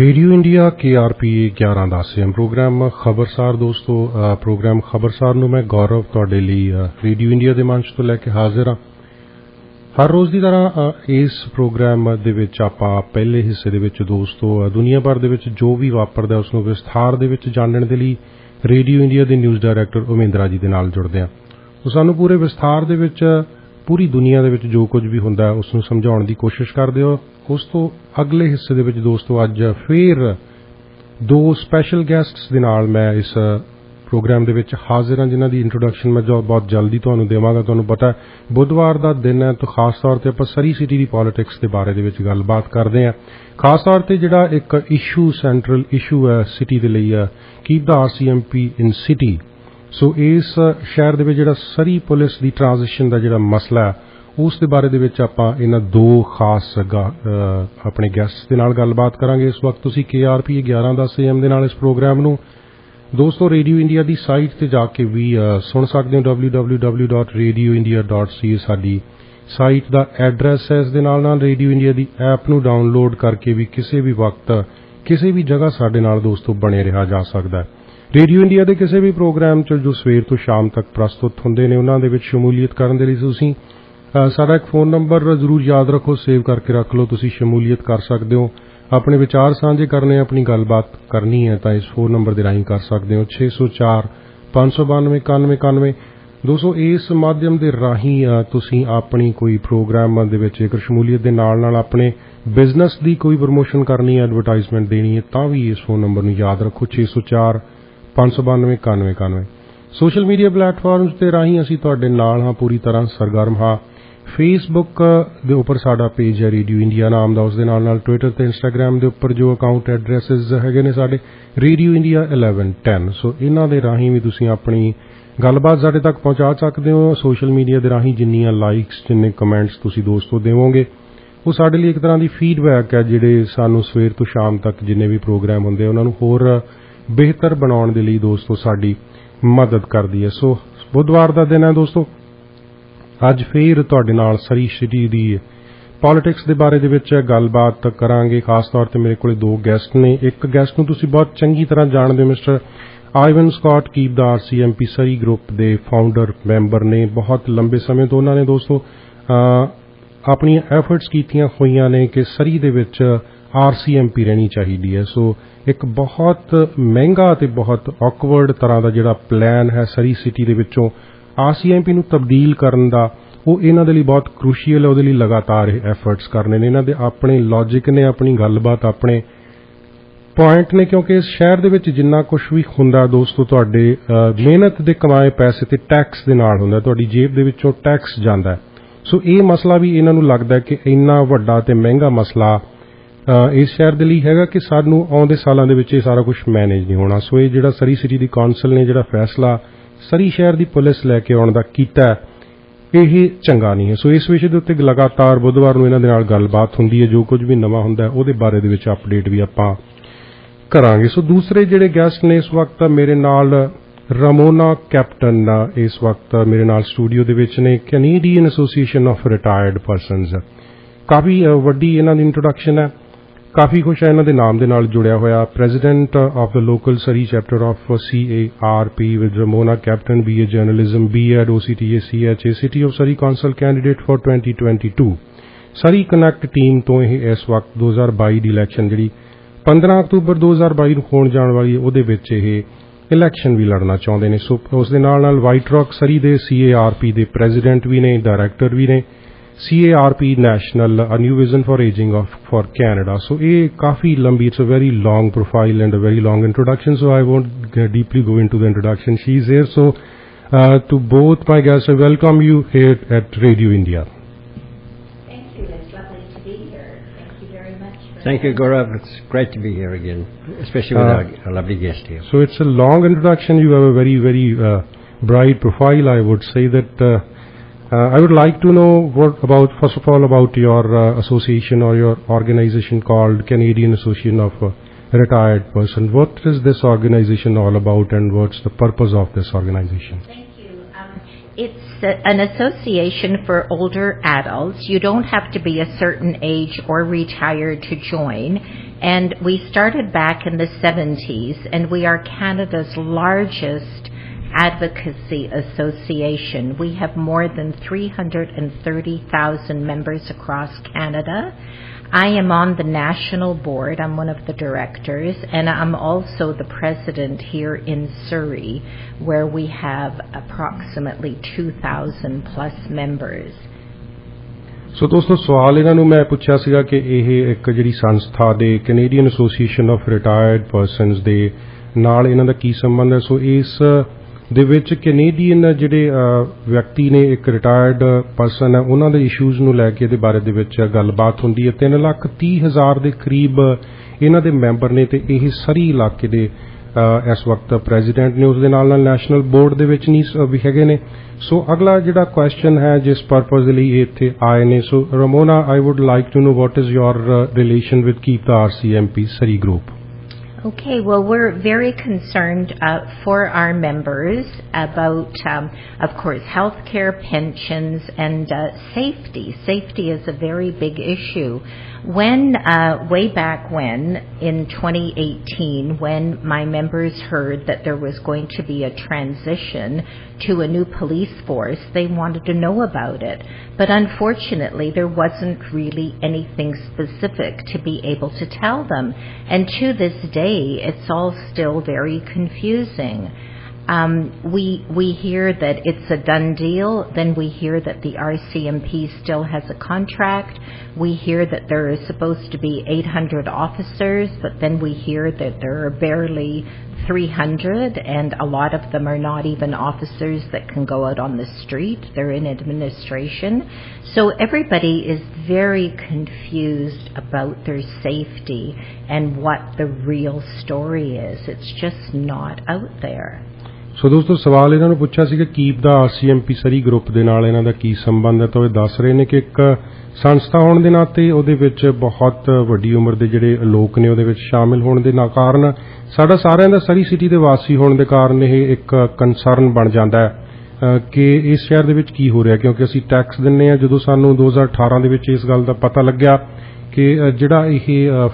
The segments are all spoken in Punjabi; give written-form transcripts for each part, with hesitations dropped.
रेडियो इंडिया KRPA 1110 प्रोग्राम खबरसार दोस्तों प्रोग्राम खबरसार ਨੂੰ मैं गौरव ਤੁਹਾਡੇ ਲਈ रेडियो इंडिया ਦੇ ਮੰਚ ਤੋਂ ਲੈ ਕੇ ਹਾਜ਼ਰ ਹਾਂ। हर रोज़ की तरह इस प्रोग्राम ਦੇ ਵਿੱਚ ਆਪਾਂ ਪਹਿਲੇ ਹਿੱਸੇ ਦੇ ਵਿੱਚ ਦੋਸਤੋ ਦੁਨੀਆ ਭਰ ਦੇ ਵਿੱਚ ਜੋ ਵੀ ਵਾਪਰਦਾ ਉਸ ਨੂੰ ਵਿਸਥਾਰ ਦੇ ਵਿੱਚ ਜਾਣਨ ਦੇ ਲਈ रेडियो इंडिया ਦੇ ਨਿਊਜ਼ ਡਾਇਰੈਕਟਰ ਉਮਿੰਦਰਾ ਜੀ ਦੇ ਨਾਲ ਜੁੜਦੇ ਹਾਂ। ਉਹ ਸਾਨੂੰ ਪੂਰੇ ਵਿਸਥਾਰ ਦੇ ਵਿੱਚ ਪੂਰੀ ਦੁਨੀਆ ਦੇ ਵਿੱਚ ਜੋ ਕੁਝ ਵੀ ਹੁੰਦਾ ਉਸ ਨੂੰ ਸਮਝਾਉਣ ਦੀ ਕੋਸ਼ਿਸ਼ ਕਰਦੇ ਹੋ। ਉਸ ਤੋਂ ਅਗਲੇ ਹਿੱਸੇ ਦੇ ਵਿੱਚ ਦੋਸਤੋ ਅੱਜ ਫਿਰ ਦੋ ਸਪੈਸ਼ਲ ਗੈਸਟਸ ਦੇ ਨਾਲ ਮੈਂ ਇਸ ਪ੍ਰੋਗਰਾਮ ਦੇ ਵਿੱਚ ਹਾਜ਼ਰ ਹਾਂ, ਜਿਨ੍ਹਾਂ ਦੀ ਇੰਟਰੋਡਕਸ਼ਨ ਮੈਂ ਬਹੁਤ ਜਲਦੀ ਤੁਹਾਨੂੰ ਦੇਵਾਂਗਾ। ਤੁਹਾਨੂੰ ਪਤਾ ਹੈ ਬੁੱਧਵਾਰ ਦਾ ਦਿਨ ਹੈ ਤਾਂ ਖਾਸ ਤੌਰ ਤੇ ਆਪਾਂ ਸਰੀ ਸਿਟੀ ਦੀ ਪੋਲਿਟਿਕਸ ਦੇ ਬਾਰੇ ਦੇ ਵਿੱਚ ਗੱਲਬਾਤ ਕਰਦੇ ਹਾਂ। ਖਾਸ ਤੌਰ ਤੇ ਜਿਹੜਾ ਇੱਕ ਇਸ਼ੂ ਸੈਂਟਰਲ ਇਸ਼ੂ ਹੈ ਸਿਟੀ ਦੇ ਲਈ ਹੈ, keep the RCMP in city. So ਇਸ ਸ਼ਹਿਰ ਦੇ ਵਿੱਚ ਜਿਹੜਾ ਸਰੀ ਪੁਲਿਸ ਦੀ ਟ੍ਰਾਂਜੀਸ਼ਨ ਦਾ ਜਿਹੜਾ ਮਸਲਾ ਹੈ ਉਸ ਦੇ ਬਾਰੇ ਦੇ ਵਿੱਚ ਆਪਾਂ ਇਹਨਾਂ ਦੋ ਖਾਸ ਆਪਣੇ ਗੈਸਟਸ ਦੇ ਨਾਲ ਗੱਲਬਾਤ ਕਰਾਂਗੇ। ਇਸ ਵਕਤ ਤੁਸੀਂ KRPA 1110 AM ਦੇ ਨਾਲ ਇਸ ਪ੍ਰੋਗਰਾਮ ਨੂੰ ਦੋਸਤੋ ਰੇਡੀਓ ਇੰਡੀਆ ਦੀ ਸਾਈਟ ਤੇ ਜਾ ਕੇ ਵੀ ਸੁਣ ਸਕਦੇ ਹੋ। www.radioindia.ca ਸਾਡੀ ਸਾਈਟ ਦਾ ਐਡਰੈਸ ਹੈ। ਇਸ ਦੇ ਨਾਲ ਰੇਡੀਓ ਇੰਡੀਆ ਦੀ ਐਪ ਨੂੰ ਡਾਊਨਲੋਡ ਕਰਕੇ ਵੀ ਕਿਸੇ ਵੀ ਵਕਤ ਕਿਸੇ ਵੀ ਜਗ੍ਹਾ ਸਾਡੇ ਨਾਲ ਦੋਸਤੋ ਬਣੇ ਰਿਹਾ ਜਾ ਸਕਦਾ ਹੈ। ਰੇਡੀਓ ਇੰਡੀਆ ਦੇ ਕਿਸੇ ਵੀ ਪ੍ਰੋਗਰਾਮ 'ਚ ਜੋ ਸਵੇਰ ਤੋਂ ਸ਼ਾਮ ਤੱਕ ਪ੍ਰਸਤੁਤ ਹੁੰਦੇ ਨੇ ਉਹਨਾਂ ਦੇ ਵਿੱਚ ਸ਼ਮੂਲੀਅਤ ਕਰਨ ਦੇ ਲਈ ਤੁਸੀਂ ਸਾਡਾ ਇੱਕ ਫੋਨ ਨੰਬਰ ਜ਼ਰੂਰ ਯਾਦ ਰੱਖੋ, ਸੇਵ ਕਰਕੇ ਰੱਖ ਲਓ। ਤੁਸੀਂ ਸ਼ਮੂਲੀਅਤ ਕਰ ਸਕਦੇ ਹੋ, ਆਪਣੇ ਵਿਚਾਰ ਸਾਂਝੇ ਕਰਨੇ, ਆਪਣੀ ਗੱਲਬਾਤ ਕਰਨੀ ਹੈ ਤਾਂ ਇਸ ਫੋਨ ਨੰਬਰ ਦੇ ਰਾਹੀਂ ਕਰ ਸਕਦੇ ਹੋ 604 592 9191। ਦੋਸਤੋ ਇਸ ਮਾਧਿਅਮ ਦੇ ਰਾਹੀਂ ਤੁਸੀਂ ਆਪਣੀ ਕੋਈ ਪ੍ਰੋਗਰਾਮ ਦੇ ਵਿੱਚ ਜੇਕਰ ਸ਼ਮੂਲੀਅਤ ਦੇ ਨਾਲ ਆਪਣੇ ਬਿਜ਼ਨਸ ਦੀ ਕੋਈ ਪ੍ਰਮੋਸ਼ਨ ਕਰਨੀ ਹੈ, ਐਡਵਰਟਾਈਜ਼ਮੈਂਟ ਦੇਣੀ ਹੈ ਤਾਂ ਵੀ ਇਸ ਫੋਨ ਨੰਬਰ ਨੂੰ ਯਾਦ ਰੱਖੋ 604 592 9191। ਸੋਸ਼ਲ ਮੀਡੀਆ ਪਲੇਟਫਾਰਮਸ ਦੇ ਰਾਹੀਂ ਅਸੀਂ ਤੁਹਾਡੇ ਨਾਲ ਹਾਂ, ਪੂਰੀ ਤਰ੍ਹਾਂ ਸਰਗਰਮ ਹਾਂ। ਫੇਸਬੁੱਕ ਦੇ ਉੱਪਰ ਸਾਡਾ ਪੇਜ ਹੈ ਰੇਡੀਓ ਇੰਡੀਆ ਨਾਮ ਦਾ, ਉਸ ਦੇ ਨਾਲ ਟਵਿੱਟਰ ਤੇ ਇੰਸਟਾਗ੍ਰਾਮ ਦੇ ਉੱਪਰ ਜੋ ਅਕਾਊਂਟ ਐਡਰੈਸਿਸ ਹੈਗੇ ਨੇ ਸਾਡੇ ਰੇਡੀਓ ਇੰਡੀਆ 1110। ਸੋ ਇਹਨਾਂ ਦੇ ਰਾਹੀਂ ਵੀ ਤੁਸੀਂ ਆਪਣੀ ਗੱਲਬਾਤ ਸਾਡੇ ਤੱਕ ਪਹੁੰਚਾ ਸਕਦੇ ਹੋ। ਸੋਸ਼ਲ ਮੀਡੀਆ ਦੇ ਰਾਹੀਂ ਜਿੰਨੀਆਂ ਲਾਈਕਸ ਜਿੰਨੇ ਕਮੈਂਟਸ ਤੁਸੀਂ ਦੋਸਤੋ ਦੇਵੋਗੇ ਉਹ ਸਾਡੇ ਲਈ ਇੱਕ ਤਰ੍ਹਾਂ ਦੀ ਫੀਡਬੈਕ ਹੈ, ਜਿਹੜੇ ਸਾਨੂੰ ਸਵੇਰ ਤੋਂ ਸ਼ਾਮ ਤੱਕ ਜਿੰਨੇ ਵੀ ਪ੍ਰੋਗਰਾਮ ਹੁੰਦੇ ਉਹਨਾਂ ਨੂੰ ਹੋਰ ਬਿਹਤਰ ਬਣਾਉਣ ਦੇ ਲਈ ਦੋਸਤੋ ਸਾਡੀ ਮਦਦ ਕਰਦੀ ਹੈ। ਸੋ ਬੁੱਧਵਾਰ ਦਾ ਦਿਨ ਹੈ ਦੋਸਤੋ, ਅੱਜ ਫਿਰ ਤੁਹਾਡੇ ਨਾਲ ਸਰੀ ਸਿਟੀ ਦੀ ਪੋਲਿਟਿਕਸ ਦੇ ਬਾਰੇ ਦੇ ਵਿੱਚ ਗੱਲਬਾਤ ਕਰਾਂਗੇ। ਖਾਸ ਤੌਰ ਤੇ ਮੇਰੇ ਕੋਲ ਦੋ ਗੈਸਟ ਨੇ। ਇੱਕ ਗੈਸਟ ਨੂੰ ਤੁਸੀਂ ਬਹੁਤ ਚੰਗੀ ਤਰ੍ਹਾਂ ਜਾਣਦੇ ਹੋ, mister Ivan Scott, keep the RCMP Surrey group ਦੇ ਫਾਊਂਡਰ ਮੈਂਬਰ ਨੇ। ਬਹੁਤ ਲੰਬੇ ਸਮੇਂ ਤੋਂ ਉਹਨਾਂ ਨੇ ਦੋਸਤੋ ਆਪਣੀਆਂ ਐਫਰਟਸ ਕੀਤੀਆਂ ਹੋਈਆਂ ਨੇ ਕਿ ਸਰੀ ਦੇ ਵਿੱਚ RCMP ਰਹਿਣੀ ਚਾਹੀਦੀ ਹੈ। ਸੋ ਇੱਕ ਬਹੁਤ ਮਹਿੰਗਾ ਤੇ ਬਹੁਤ ਔਕਵਰਡ ਤਰ੍ਹਾਂ ਦਾ ਜਿਹੜਾ ਪਲਾਨ ਹੈ ਸਰੀ ਸਿਟੀ ਦੇ ਵਿੱਚੋਂ RCMP ਨੂੰ ਤਬਦੀਲ ਕਰਨ ਦਾ, ਉਹ ਇਹਨਾਂ ਦੇ ਲਈ ਬਹੁਤ ਕ੍ਰੂਸ਼ੀਅਲ ਹੈ। ਉਹਦੇ ਲਈ ਲਗਾਤਾਰ ਇਹ ਐਫਰਟਸ ਕਰਨੇ ਨੇ। ਇਹਨਾਂ ਦੇ ਆਪਣੇ ਲੌਜਿਕ ਨੇ, ਆਪਣੀ ਗੱਲਬਾਤ, ਆਪਣੇ ਪੁਆਇੰਟ ਨੇ, ਕਿਉਂਕਿ ਇਸ ਸ਼ਹਿਰ ਦੇ ਵਿੱਚ ਜਿੰਨਾ ਕੁਝ ਵੀ ਹੁੰਦਾ ਦੋਸਤੋ ਤੁਹਾਡੇ ਮਿਹਨਤ ਦੇ ਕਮਾਏ ਪੈਸੇ ਤੇ ਟੈਕਸ ਦੇ ਨਾਲ ਹੁੰਦਾ, ਤੁਹਾਡੀ ਜੇਬ ਦੇ ਵਿੱਚੋਂ ਟੈਕਸ ਜਾਂਦਾ। ਸੋ ਇਹ ਮਸਲਾ ਵੀ ਇਹਨਾਂ ਨੂੰ ਲੱਗਦਾ ਕਿ ਇੰਨਾ ਵੱਡਾ ਤੇ ਮਹਿੰਗਾ ਮਸਲਾ ਇਸ ਸ਼ਹਿਰ ਦੇ ਲਈ ਹੈਗਾ ਕਿ ਸਾਨੂੰ ਆਉਂਦੇ ਸਾਲਾਂ ਦੇ ਵਿੱਚ ਇਹ ਸਾਰਾ ਕੁਝ ਮੈਨੇਜ ਨਹੀਂ ਹੋਣਾ। ਸੋ ਇਹ ਜਿਹੜਾ ਸਰੀ ਸਿਟੀ ਦੀ ਕੌਂਸਲ ਨੇ ਜਿਹੜਾ ਫੈਸਲਾ ਸਰੀ ਸ਼ਹਿਰ ਦੀ ਪੁਲਿਸ ਲੈ ਕੇ ਆਉਣ ਦਾ ਕੀਤਾ ਇਹ ਚੰਗਾ ਨਹੀਂ ਹੈ। ਸੋ ਇਸ ਵਿਸ਼ੇ ਦੇ ਉੱਤੇ ਲਗਾਤਾਰ ਬੁੱਧਵਾਰ ਨੂੰ ਇਹਨਾਂ ਦੇ ਨਾਲ ਗੱਲਬਾਤ ਹੁੰਦੀ ਹੈ। ਜੋ ਕੁਝ ਵੀ ਨਵਾਂ ਹੁੰਦਾ ਉਹਦੇ ਬਾਰੇ ਦੇ ਵਿੱਚ ਅਪਡੇਟ ਵੀ ਆਪਾਂ ਕਰਾਂਗੇ। ਸੋ ਦੂਸਰੇ ਜਿਹੜੇ ਗੈਸਟ ਨੇ ਇਸ ਵਕਤ ਮੇਰੇ ਨਾਲ ਰਮੋਨਾ ਕੈਪਟਨ ਇਸ ਵਕਤ ਮੇਰੇ ਨਾਲ ਸਟੂਡੀਓ ਦੇ ਵਿੱਚ ਨੇ। Canadian association of retired persons, ਕਾਫੀ ਵੱਡੀ ਇਹਨਾਂ ਦੀ ਇੰਟਰੋਡਕਸ਼ਨ ਹੈ, ਕਾਫੀ ਕੁਛ ਹੈ ਇਹਨਾਂ ਦੇ ਨਾਮ ਦੇ ਨਾਲ ਜੁੜਿਆ ਹੋਇਆ। President of the local Surrey chapter of CARP with Ramona Kaptyn, BA journalism, B.Ed OCTA CHA, city of Surrey council candidate for 2022। Surrey connect team ਤੋਂ ਇਹ ਇਸ ਵਕਤ 2022 ਦੀ ਇਲੈਕਸ਼ਨ ਜਿਹੜੀ 15 ਅਕਤੂਬਰ 2022 ਨੂੰ ਹੋਣ ਜਾਣ ਵਾਲੀ ਉਹਦੇ ਵਿੱਚ ਇਹ ਇਲੈਕਸ਼ਨ ਵੀ ਲੜਨਾ ਚਾਹੁੰਦੇ ਨੇ। ਸੋ ਉਸ ਦੇ ਨਾਲ ਵਾਈਟ ਰੌਕ ਸਰੀ ਦੇ CARP ਦੇ ਪ੍ਰੈਜ਼ੀਡੈਂਟ ਵੀ ਨੇ, ਡਾਇਰੈਕਟਰ ਵੀ ਨੇ। CARP national new vision for ageing for Canada. So ਇਹ ਕਾਫੀ ਲੰਬੀ, it's a very long profile and a very long introduction. So I won't deeply go into the introduction. She is here. So to both my guests, I welcome you here at Radio India. Thank you. It's lovely to be here. Thank you very much. Thank you, Gaurav. It's great to be here again, especially with a lovely guest here. So it's a long introduction. You have a very, very bright profile. I would say that I would like to know first of all, about your association or your organization called Canadian Association of Retired Person. What is this organization all about and what's the purpose of this organization? Thank you. It's an association for older adults. You don't have to be a certain age or retired to join. And we started back in the 70s, and we are Canada's largest advocacy association. We have more than 330,000 members across Canada. I am on the national board. I'm one of the directors, and I'm also the president here in Surrey, where we have approximately 2,000 plus members. ਸੋ ਦੋਸਤੋ ਸਵਾਲ ਇਹਨਾਂ ਨੂੰ ਮੈਂ ਪੁੱਛਿਆ ਸੀਗਾ ਕਿ ਇਹ ਇੱਕ ਜਿਹੜੀ ਸੰਸਥਾ ਦੇ Canadian association of retired persons ਦੇ ਨਾਲ ਇਹਨਾਂ ਦਾ ਕੀ ਸੰਬੰਧ ਹੈ। ਸੋ ਇਸ ਦੇ ਵਿੱਚ ਕੈਨੇਡੀਅਨ ਜਿਹੜੇ ਵਿਅਕਤੀ ਨੇ, ਇੱਕ ਰਿਟਾਇਰਡ ਪਰਸਨ ਹੈ, ਉਹਨਾਂ ਦੇ ਇਸ਼ੂਜ਼ ਨੂੰ ਲੈ ਕੇ ਇਹਦੇ ਬਾਰੇ ਦੇ ਵਿੱਚ ਗੱਲਬਾਤ ਹੁੰਦੀ ਹੈ। 3,30,000 ਦੇ ਕਰੀਬ ਇਹਨਾਂ ਦੇ ਮੈਂਬਰ ਨੇ ਤੇ ਇਹ ਸਰੀ ਇਲਾਕੇ ਦੇ ਇਸ ਵਕਤ ਪ੍ਰੈਜ਼ੀਡੈਂਟ ਨੇ, ਉਸ ਦੇ ਨਾਲ ਨਾਲ ਨੈਸ਼ਨਲ ਬੋਰਡ ਦੇ ਵਿੱਚ ਨਹੀਂ ਵੀ ਹੈਗੇ ਨੇ। ਸੋ ਅਗਲਾ ਜਿਹੜਾ ਕੁਐਸਚਨ ਹੈ ਜਿਸ ਪਰਪਜ਼ ਲਈ ਇਹ ਇੱਥੇ ਆਏ ਨੇ, so Ramona, I would like to know what is your relation with keep the RCMP Surrey group. Okay, well, we're very concerned for our members about, of course, healthcare, pensions, and safety. Safety is a very big issue. When, way back when, in 2018, when my members heard that there was going to be a transition to a new police force, they wanted to know about it. But unfortunately, there wasn't really anything specific to be able to tell them. And to this day, it's all still very confusing. We hear that it's a done deal, then we hear that the RCMP still has a contract, we hear that there is supposed to be 800 officers, but then we hear that there are barely 300, and a lot of them are not even officers that can go out on the street. They're in administration. So everybody is very confused about their safety and what the real story is. It's just not out there. ਸੋ ਦੋਸਤੋ ਸਵਾਲ ਇਹਨਾਂ ਨੂੰ ਪੁੱਛਿਆ ਸੀ ਕਿ keep the RCMP Surrey group ਦੇ ਨਾਲ ਇਹਨਾਂ ਦਾ ਕੀ ਸੰਬੰਧ ਹੈ। ਤਾਂ ਉਹ ਦੱਸ ਰਹੇ ਨੇ ਕਿ ਇੱਕ ਸੰਸਥਾ ਹੋਣ ਦੇ ਨਾਤੇ ਉਹਦੇ ਵਿੱਚ ਬਹੁਤ ਵੱਡੀ ਉਮਰ ਦੇ ਜਿਹੜੇ ਲੋਕ ਨੇ ਉਹਦੇ ਵਿੱਚ ਸ਼ਾਮਿਲ ਹੋਣ ਦੇ ਕਾਰਨ ਸਾਡਾ ਸਾਰਿਆਂ ਦਾ ਸਰੀ ਸਿਟੀ ਦੇ ਵਾਸੀ ਹੋਣ ਦੇ ਕਾਰਨ ਇਹ ਇੱਕ ਕੰਸਰਨ ਬਣ ਜਾਂਦਾ ਹੈ ਕਿ ਇਸ ਸ਼ਹਿਰ ਦੇ ਵਿੱਚ ਕੀ ਹੋ ਰਿਹਾ, ਕਿਉਂਕਿ ਅਸੀਂ ਟੈਕਸ ਦਿੰਦੇ ਹਾਂ। ਜਦੋਂ ਸਾਨੂੰ 2018 ਦੇ ਵਿੱਚ ਇਸ ਗੱਲ ਦਾ ਪਤਾ ਲੱਗਿਆ ਕਿ ਜਿਹੜਾ ਇਹ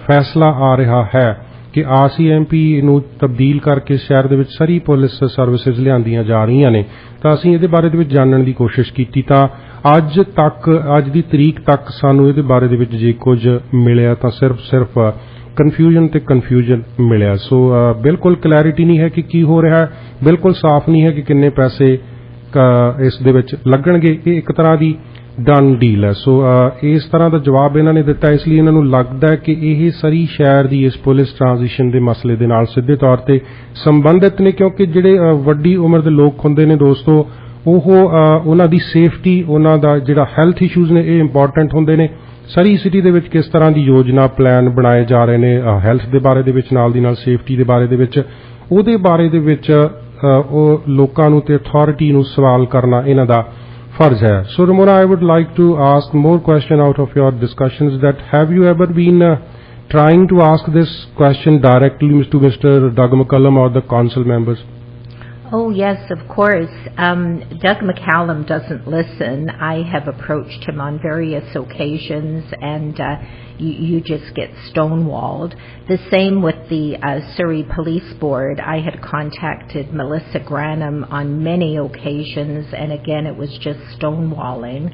ਫੈਸਲਾ ਆ ਰਿਹਾ ਹੈ ਕਿ RCMP ਨੂੰ ਤਬਦੀਲ ਕਰਕੇ ਸ਼ਹਿਰ ਦੇ ਵਿੱਚ ਸਾਰੀ ਪੁਲਿਸ ਸਰਵਿਸਿਜ਼ ਲਿਆਂਦੀਆਂ ਜਾ ਰਹੀਆਂ ਨੇ, ਤਾਂ ਅਸੀਂ ਇਹਦੇ ਬਾਰੇ ਦੇ ਵਿੱਚ ਜਾਣਨ ਦੀ ਕੋਸ਼ਿਸ਼ ਕੀਤੀ। ਤਾਂ ਅੱਜ ਦੀ ਤਰੀਕ ਤੱਕ ਸਾਨੂੰ ਇਹਦੇ ਬਾਰੇ ਦੇ ਵਿੱਚ ਜੇ ਕੁਝ ਮਿਲਿਆ ਤਾਂ ਸਿਰਫ ਕਨਫਿਊਜ਼ਨ ਮਿਲਿਆ। ਸੋ ਬਿਲਕੁਲ ਕਲੈਰਿਟੀ ਨਹੀਂ ਹੈ ਕਿ ਕੀ ਹੋ ਰਿਹਾ ਹੈ, ਬਿਲਕੁਲ ਸਾਫ਼ ਨਹੀਂ ਹੈ ਕਿ ਕਿੰਨੇ ਪੈਸੇ ਇਸ ਦੇ ਵਿੱਚ ਲੱਗਣਗੇ। ਇਹ ਇੱਕ ਤਰ੍ਹਾਂ ਦੀ ਡਨ ਡੀਲ ਹੈ। ਸੋ ਇਸ ਤਰ੍ਹਾਂ ਦਾ ਜਵਾਬ ਇਹਨਾਂ ਨੇ ਦਿੱਤਾ, ਇਸ ਲਈ ਇਹਨਾਂ ਨੂੰ ਲੱਗਦਾ ਹੈ ਕਿ ਇਹ ਸਰੀ ਸ਼ਹਿਰ ਦੀ ਇਸ ਪੁਲਿਸ ਟ੍ਰਾਂਜੀਸ਼ਨ ਦੇ ਮਸਲੇ ਦੇ ਨਾਲ ਸਿੱਧੇ ਤੌਰ ਤੇ ਸੰਬੰਧਿਤ ਨੇ, ਕਿਉਂਕਿ ਜਿਹੜੇ ਵੱਡੀ ਉਮਰ ਦੇ ਲੋਕ ਹੁੰਦੇ ਨੇ ਦੋਸਤੋ, ਉਹਨਾਂ ਦੀ ਸੇਫਟੀ, ਉਹਨਾਂ ਦਾ ਜਿਹੜਾ ਹੈਲਥ ਇਸ਼ੂਜ਼ ਨੇ, ਇਹ ਇੰਪੋਰਟੈਂਟ ਹੁੰਦੇ ਨੇ। ਸਰੀ ਸਿਟੀ ਦੇ ਵਿੱਚ ਕਿਸ ਤਰ੍ਹਾਂ ਦੀ ਯੋਜਨਾ ਪਲਾਨ ਬਣਾਏ ਜਾ ਰਹੇ ਨੇ ਹੈਲਥ ਦੇ ਬਾਰੇ ਦੇ ਵਿੱਚ, ਨਾਲ ਦੀ ਨਾਲ ਸੇਫਟੀ ਦੇ ਬਾਰੇ ਦੇ ਵਿੱਚ, ਉਹਦੇ ਬਾਰੇ ਦੇ ਵਿੱਚ ਉਹ ਲੋਕਾਂ ਨੂੰ ਤੇ ਅਥਾਰਟੀ ਨੂੰ ਸਵਾਲ ਕਰਨਾ ਇਹਨਾਂ ਦਾ ਫਰਜ਼ ਹੈ। So Ramona, I would like to ask more question out of your discussions that have you ever been trying to ask this question directly to Mr. Doug McCallum or the council members? Oh yes, of course. Doug McCallum doesn't listen. I have approached him on various occasions, and you just get stonewalled. The same with the Surrey Police Board. I had contacted Melissa Granham on many occasions, and again it was just stonewalling.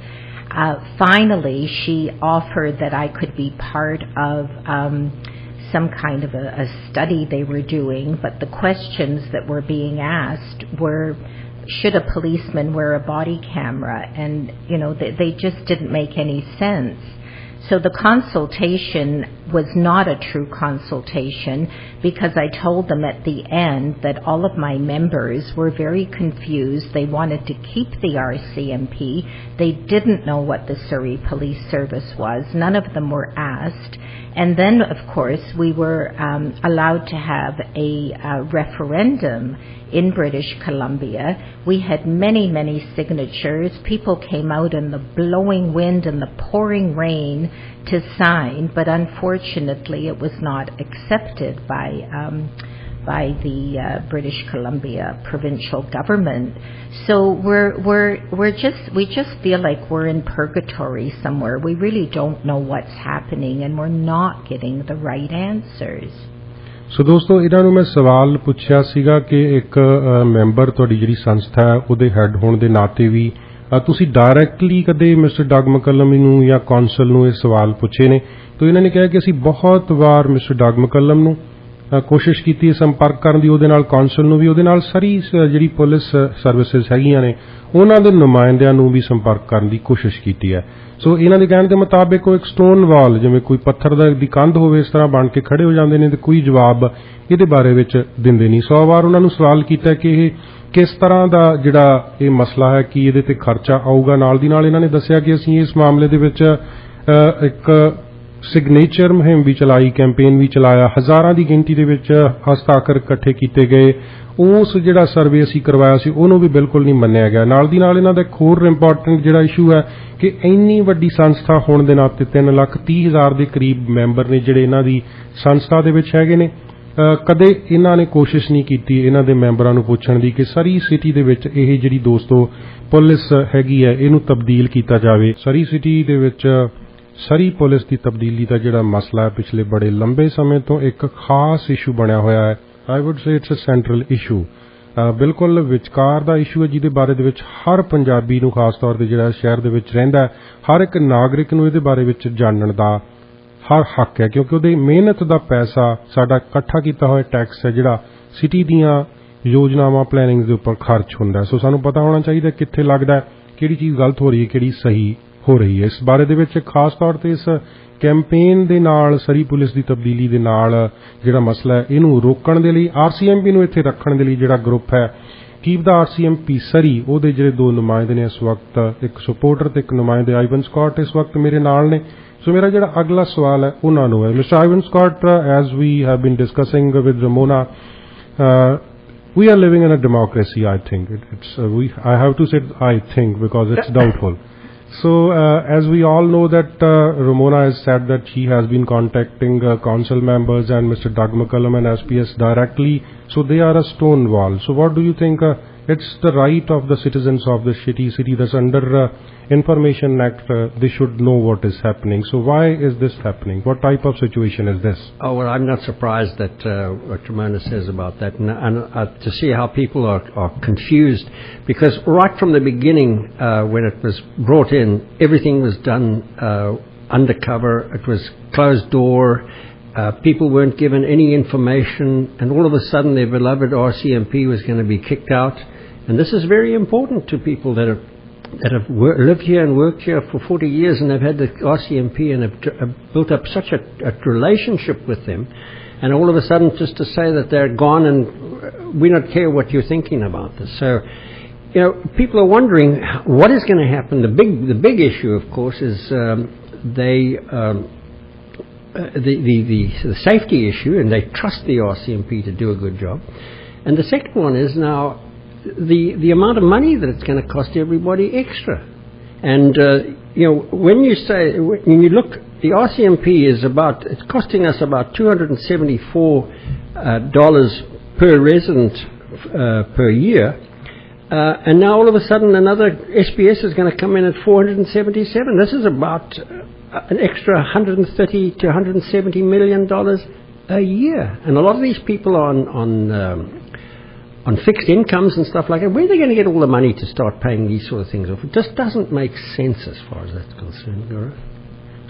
Finally, she offered that I could be part of some kind of a study they were doing, but the questions that were being asked were, should a policeman wear a body camera? And, they just didn't make any sense. So the consultation was not a true consultation, because I told them at the end that all of my members were very confused. They wanted to keep the RCMP. They didn't know what the Surrey Police Service was. None of them were asked. And then, of course, we were allowed to have a referendum in British Columbia. We had many, many signatures. People came out in the blowing wind and the pouring rain to sign, but unfortunately it was not accepted by the British Columbia provincial government. So we just feel like we're in purgatory somewhere. We really don't know what's happening, and we're not getting the right answers. ਸੋ ਦੋਸਤੋ, ਇਹਨਾਂ ਨੂੰ ਮੈਂ ਸਵਾਲ ਪੁੱਛਿਆ ਸੀਗਾ ਕਿ ਇੱਕ ਮੈਂਬਰ ਤੁਹਾਡੀ ਜਿਹੜੀ ਸੰਸਥਾ ਹੈ ਉਹਦੇ ਹੈੱਡ ਹੋਣ ਦੇ ਨਾਤੇ ਵੀ ਤੁਸੀਂ ਡਾਇਰੈਕਟਲੀ ਕਦੇ ਮਿਸਟਰ ਡਗ ਮਕੱਲਮ ਨੂੰ ਜਾਂ ਕੌਂਸਲ ਨੂੰ ਇਹ ਸਵਾਲ ਪੁੱਛੇ ਨੇ? ਤਾਂ ਇਹਨਾਂ ਨੇ ਕਿਹਾ ਕਿ ਅਸੀਂ ਬਹੁਤ ਵਾਰ ਮਿਸਟਰ ਡਗ ਮਕੱਲਮ ਨੂੰ ਕੋਸ਼ਿਸ਼ ਕੀਤੀ ਸੰਪਰਕ ਕਰਨ ਦੀ, ਉਹਦੇ ਨਾਲ ਕੌਂਸਲ ਨੂੰ ਵੀ, ਉਹਦੇ ਨਾਲ ਸਾਰੀ ਜਿਹੜੀ ਪੁਲਿਸ ਸਰਵਿਸਿਜ਼ ਹੈਗੀਆਂ ਨੇ ਉਹਨਾਂ ਦੇ ਨੁਮਾਇੰਦਿਆਂ ਨੂੰ ਵੀ ਸੰਪਰਕ ਕਰਨ ਦੀ ਕੋਸ਼ਿਸ਼ ਕੀਤੀ ਹੈ। ਸੋ ਇਹਨਾਂ ਦੇ ਕਹਿਣ ਦੇ ਮੁਤਾਬਿਕ ਉਹ ਇੱਕ ਸਟੋਨ ਵਾਲ, ਜਿਵੇਂ ਕੋਈ ਪੱਥਰ ਦੀ ਕੰਧ ਹੋਵੇ, ਇਸ ਤਰ੍ਹਾਂ ਬਣ ਕੇ ਖੜੇ ਹੋ ਜਾਂਦੇ ਨੇ ਤੇ ਕੋਈ ਜਵਾਬ ਇਹਦੇ ਬਾਰੇ ਵਿੱਚ ਦਿੰਦੇ ਨਹੀਂ। 100 ਵਾਰ ਉਹਨਾਂ ਨੂੰ ਸਵਾਲ ਕੀਤਾ ਕਿ ਇਹ ਕਿਸ ਤਰ੍ਹਾਂ ਦਾ ਜਿਹੜਾ ਇਹ ਮਸਲਾ ਹੈ, ਕਿ ਇਹਦੇ ਤੇ ਖਰਚਾ ਆਊਗਾ। ਨਾਲ ਦੀ ਨਾਲ ਇਹਨਾਂ ਨੇ ਦੱਸਿਆ ਕਿ ਅਸੀਂ ਇਸ ਮਾਮਲੇ ਦੇ ਵਿੱਚ ਇੱਕ ਸਿਗਨੇਚਰ ਮੁਹਿੰਮ ਵੀ ਚਲਾਈ, ਕੈਂਪੇਨ ਵੀ ਚਲਾਇਆ, ਹਜ਼ਾਰਾਂ ਦੀ ਗਿਣਤੀ ਦੇ ਵਿੱਚ ਹਸਤਾਖਰ ਇਕੱਠੇ ਕੀਤੇ ਗਏ। ਉਸ ਜਿਹੜਾ ਸਰਵੇ ਅਸੀਂ ਕਰਵਾਇਆ ਸੀ ਉਹਨੂੰ ਵੀ ਬਿਲਕੁਲ ਨਹੀਂ ਮੰਨਿਆ ਗਿਆ। ਨਾਲ ਦੀ ਨਾਲ ਇਹਨਾਂ ਦਾ ਇੱਕ ਹੋਰ ਇੰਪੋਰਟੈਂਟ ਜਿਹੜਾ ਇਸ਼ੂ ਹੈ ਕਿ ਇੰਨੀ ਵੱਡੀ ਸੰਸਥਾ ਹੋਣ ਦੇ ਨਾਤੇ 3,30,000 ਦੇ ਕਰੀਬ ਮੈਂਬਰ ਨੇ ਜਿਹੜੇ ਇਹਨਾਂ ਦੀ ਸੰਸਥਾ ਦੇ ਵਿੱਚ ਹੈਗੇ ਨੇ। ਕਦੇ ਇਹਨਾਂ ਨੇ ਕੋਸ਼ਿਸ਼ ਨਹੀਂ ਕੀਤੀ ਇਹਨਾਂ ਦੇ ਮੈਂਬਰਾਂ ਨੂੰ ਪੁੱਛਣ ਦੀ ਕਿ ਸਰੀ ਸਿਟੀ ਦੇ ਵਿੱਚ ਇਹ ਜਿਹੜੀ ਦੋਸਤੋ ਪੁਲਿਸ ਹੈਗੀ ਹੈ ਇਹਨੂੰ ਤਬਦੀਲ ਕੀਤਾ ਜਾਵੇ। ਸਰੀ ਸਿਟੀ ਦੇ ਵਿੱਚ ਸਰੀ ਪੁਲਿਸ ਦੀ ਤਬਦੀਲੀ ਦਾ ਜਿਹੜਾ ਮਸਲਾ ਹੈ ਪਿਛਲੇ ਬੜੇ ਲੰਬੇ ਸਮੇਂ ਤੋਂ ਇੱਕ ਖਾਸ ਇਸ਼ੂ ਬਣਿਆ ਹੋਇਆ ਹੈ। I would say it's a central issue, ਬਿਲਕੁਲ ਵਿਚਕਾਰ ਦਾ ਇਸ਼ੂ ਹੈ, ਜਿਹਦੇ ਬਾਰੇ ਦੇ ਵਿੱਚ ਹਰ ਪੰਜਾਬੀ ਨੂੰ, ਖਾਸ ਤੌਰ ਤੇ ਜਿਹੜਾ ਸ਼ਹਿਰ ਦੇ ਵਿੱਚ ਰਹਿੰਦਾ ਹੈ, ਹਰ ਇੱਕ ਨਾਗਰਿਕ ਨੂੰ ਇਹਦੇ ਬਾਰੇ ਵਿੱਚ ਜਾਣਨ ਦਾ ਹਰ ਹੱਕ ਹੈ, ਕਿਉਂਕਿ ਉਹਦੀ ਮਿਹਨਤ ਦਾ ਪੈਸਾ, ਸਾਡਾ ਇਕੱਠਾ ਕੀਤਾ ਹੋਇਆ ਟੈਕਸ ਹੈ ਜਿਹੜਾ ਸਿਟੀ ਦੀਆਂ ਯੋਜਨਾਵਾਂ ਪਲੈਨਿੰਗ ਦੇ ਉੱਪਰ ਖਰਚ ਹੁੰਦਾ। ਸੋ ਸਾਨੂੰ ਪਤਾ ਹੋਣਾ ਚਾਹੀਦਾ ਕਿੱਥੇ ਲੱਗਦਾ, ਕਿਹੜੀ ਚੀਜ਼ ਗਲਤ ਹੋ ਰਹੀ ਹੈ, ਕਿਹੜੀ ਸਹੀ ਹੋ ਰਹੀ ਹੈ। ਇਸ ਬਾਰੇ ਦੇ ਵਿੱਚ ਖਾਸ ਤੌਰ ਤੇ ਇਸ ਕੈਂਪੇਨ ਦੇ ਨਾਲ, ਸਰੀ ਪੁਲਿਸ ਦੀ ਤਬਦੀਲੀ ਦੇ ਨਾਲ ਜਿਹੜਾ ਮਸਲਾ ਹੈ ਇਹਨੂੰ ਰੋਕਣ ਦੇ ਲਈ, RCMP ਨੂੰ ਇੱਥੇ ਰੱਖਣ ਦੇ ਲਈ ਜਿਹੜਾ ਗਰੁੱਪ ਹੈ ਕੀਪ ਦਾ RCMP ਸਰੀ, ਉਹਦੇ ਜਿਹੜੇ 2 ਨੁਮਾਇੰਦੇ ਨੇ ਇਸ ਵਕਤ, ਇੱਕ ਸਪੋਰਟਰ ਤੇ ਇੱਕ ਨੁਮਾਇੰਦੇ ਆਈਵਨ ਸਕਾਟ, ਇਸ ਵਕਤ ਮੇਰੇ ਨਾਲ ਨੇ। ਸੋ ਮੇਰਾ ਜਿਹੜਾ ਅਗਲਾ ਸਵਾਲ ਹੈ ਉਹਨਾਂ ਨੂੰ ਹੈ। Mister Ivan Scott, as we have been discussing with Ramona, we are living in a democracy, I think. I have to say I think because it's doubtful. So as we all know that Ramona has said that she has been contacting council members and Mr. Doug McCallum and SPS directly, so they are a stone wall. So what do you think? It's the right of the citizens of the city that's under Information Act. They should know what is happening. So why is this happening? What type of situation is this? Oh, well, I'm not surprised that what Ramona says about that, and to see how people are confused, because right from the beginning, when it was brought in, everything was done undercover. It was closed door. People weren't given any information, and all of a sudden their beloved RCMP was going to be kicked out. And this is very important to people that have lived here and worked here for 40 years and have had the RCMP and have built up such a relationship with them. And all of a sudden just to say that they're gone and we don't care what you're thinking about this. So, you know, people are wondering what is going to happen. The big issue, of course, is the safety issue, and they trust the RCMP to do a good job. And the second one is now the amount of money that it's going to cost everybody extra. And you know, when you look, the RCMP it's costing us about $274 per resident per year. And now all of a sudden another SPS is going to come in at $477. This is about an extra $130 to $170 million a year. And a lot of these people are on fixed incomes and stuff like that. Where are they going to get all the money to start paying these sort of things off? It just doesn't make sense as far as that's concerned, Gaurav.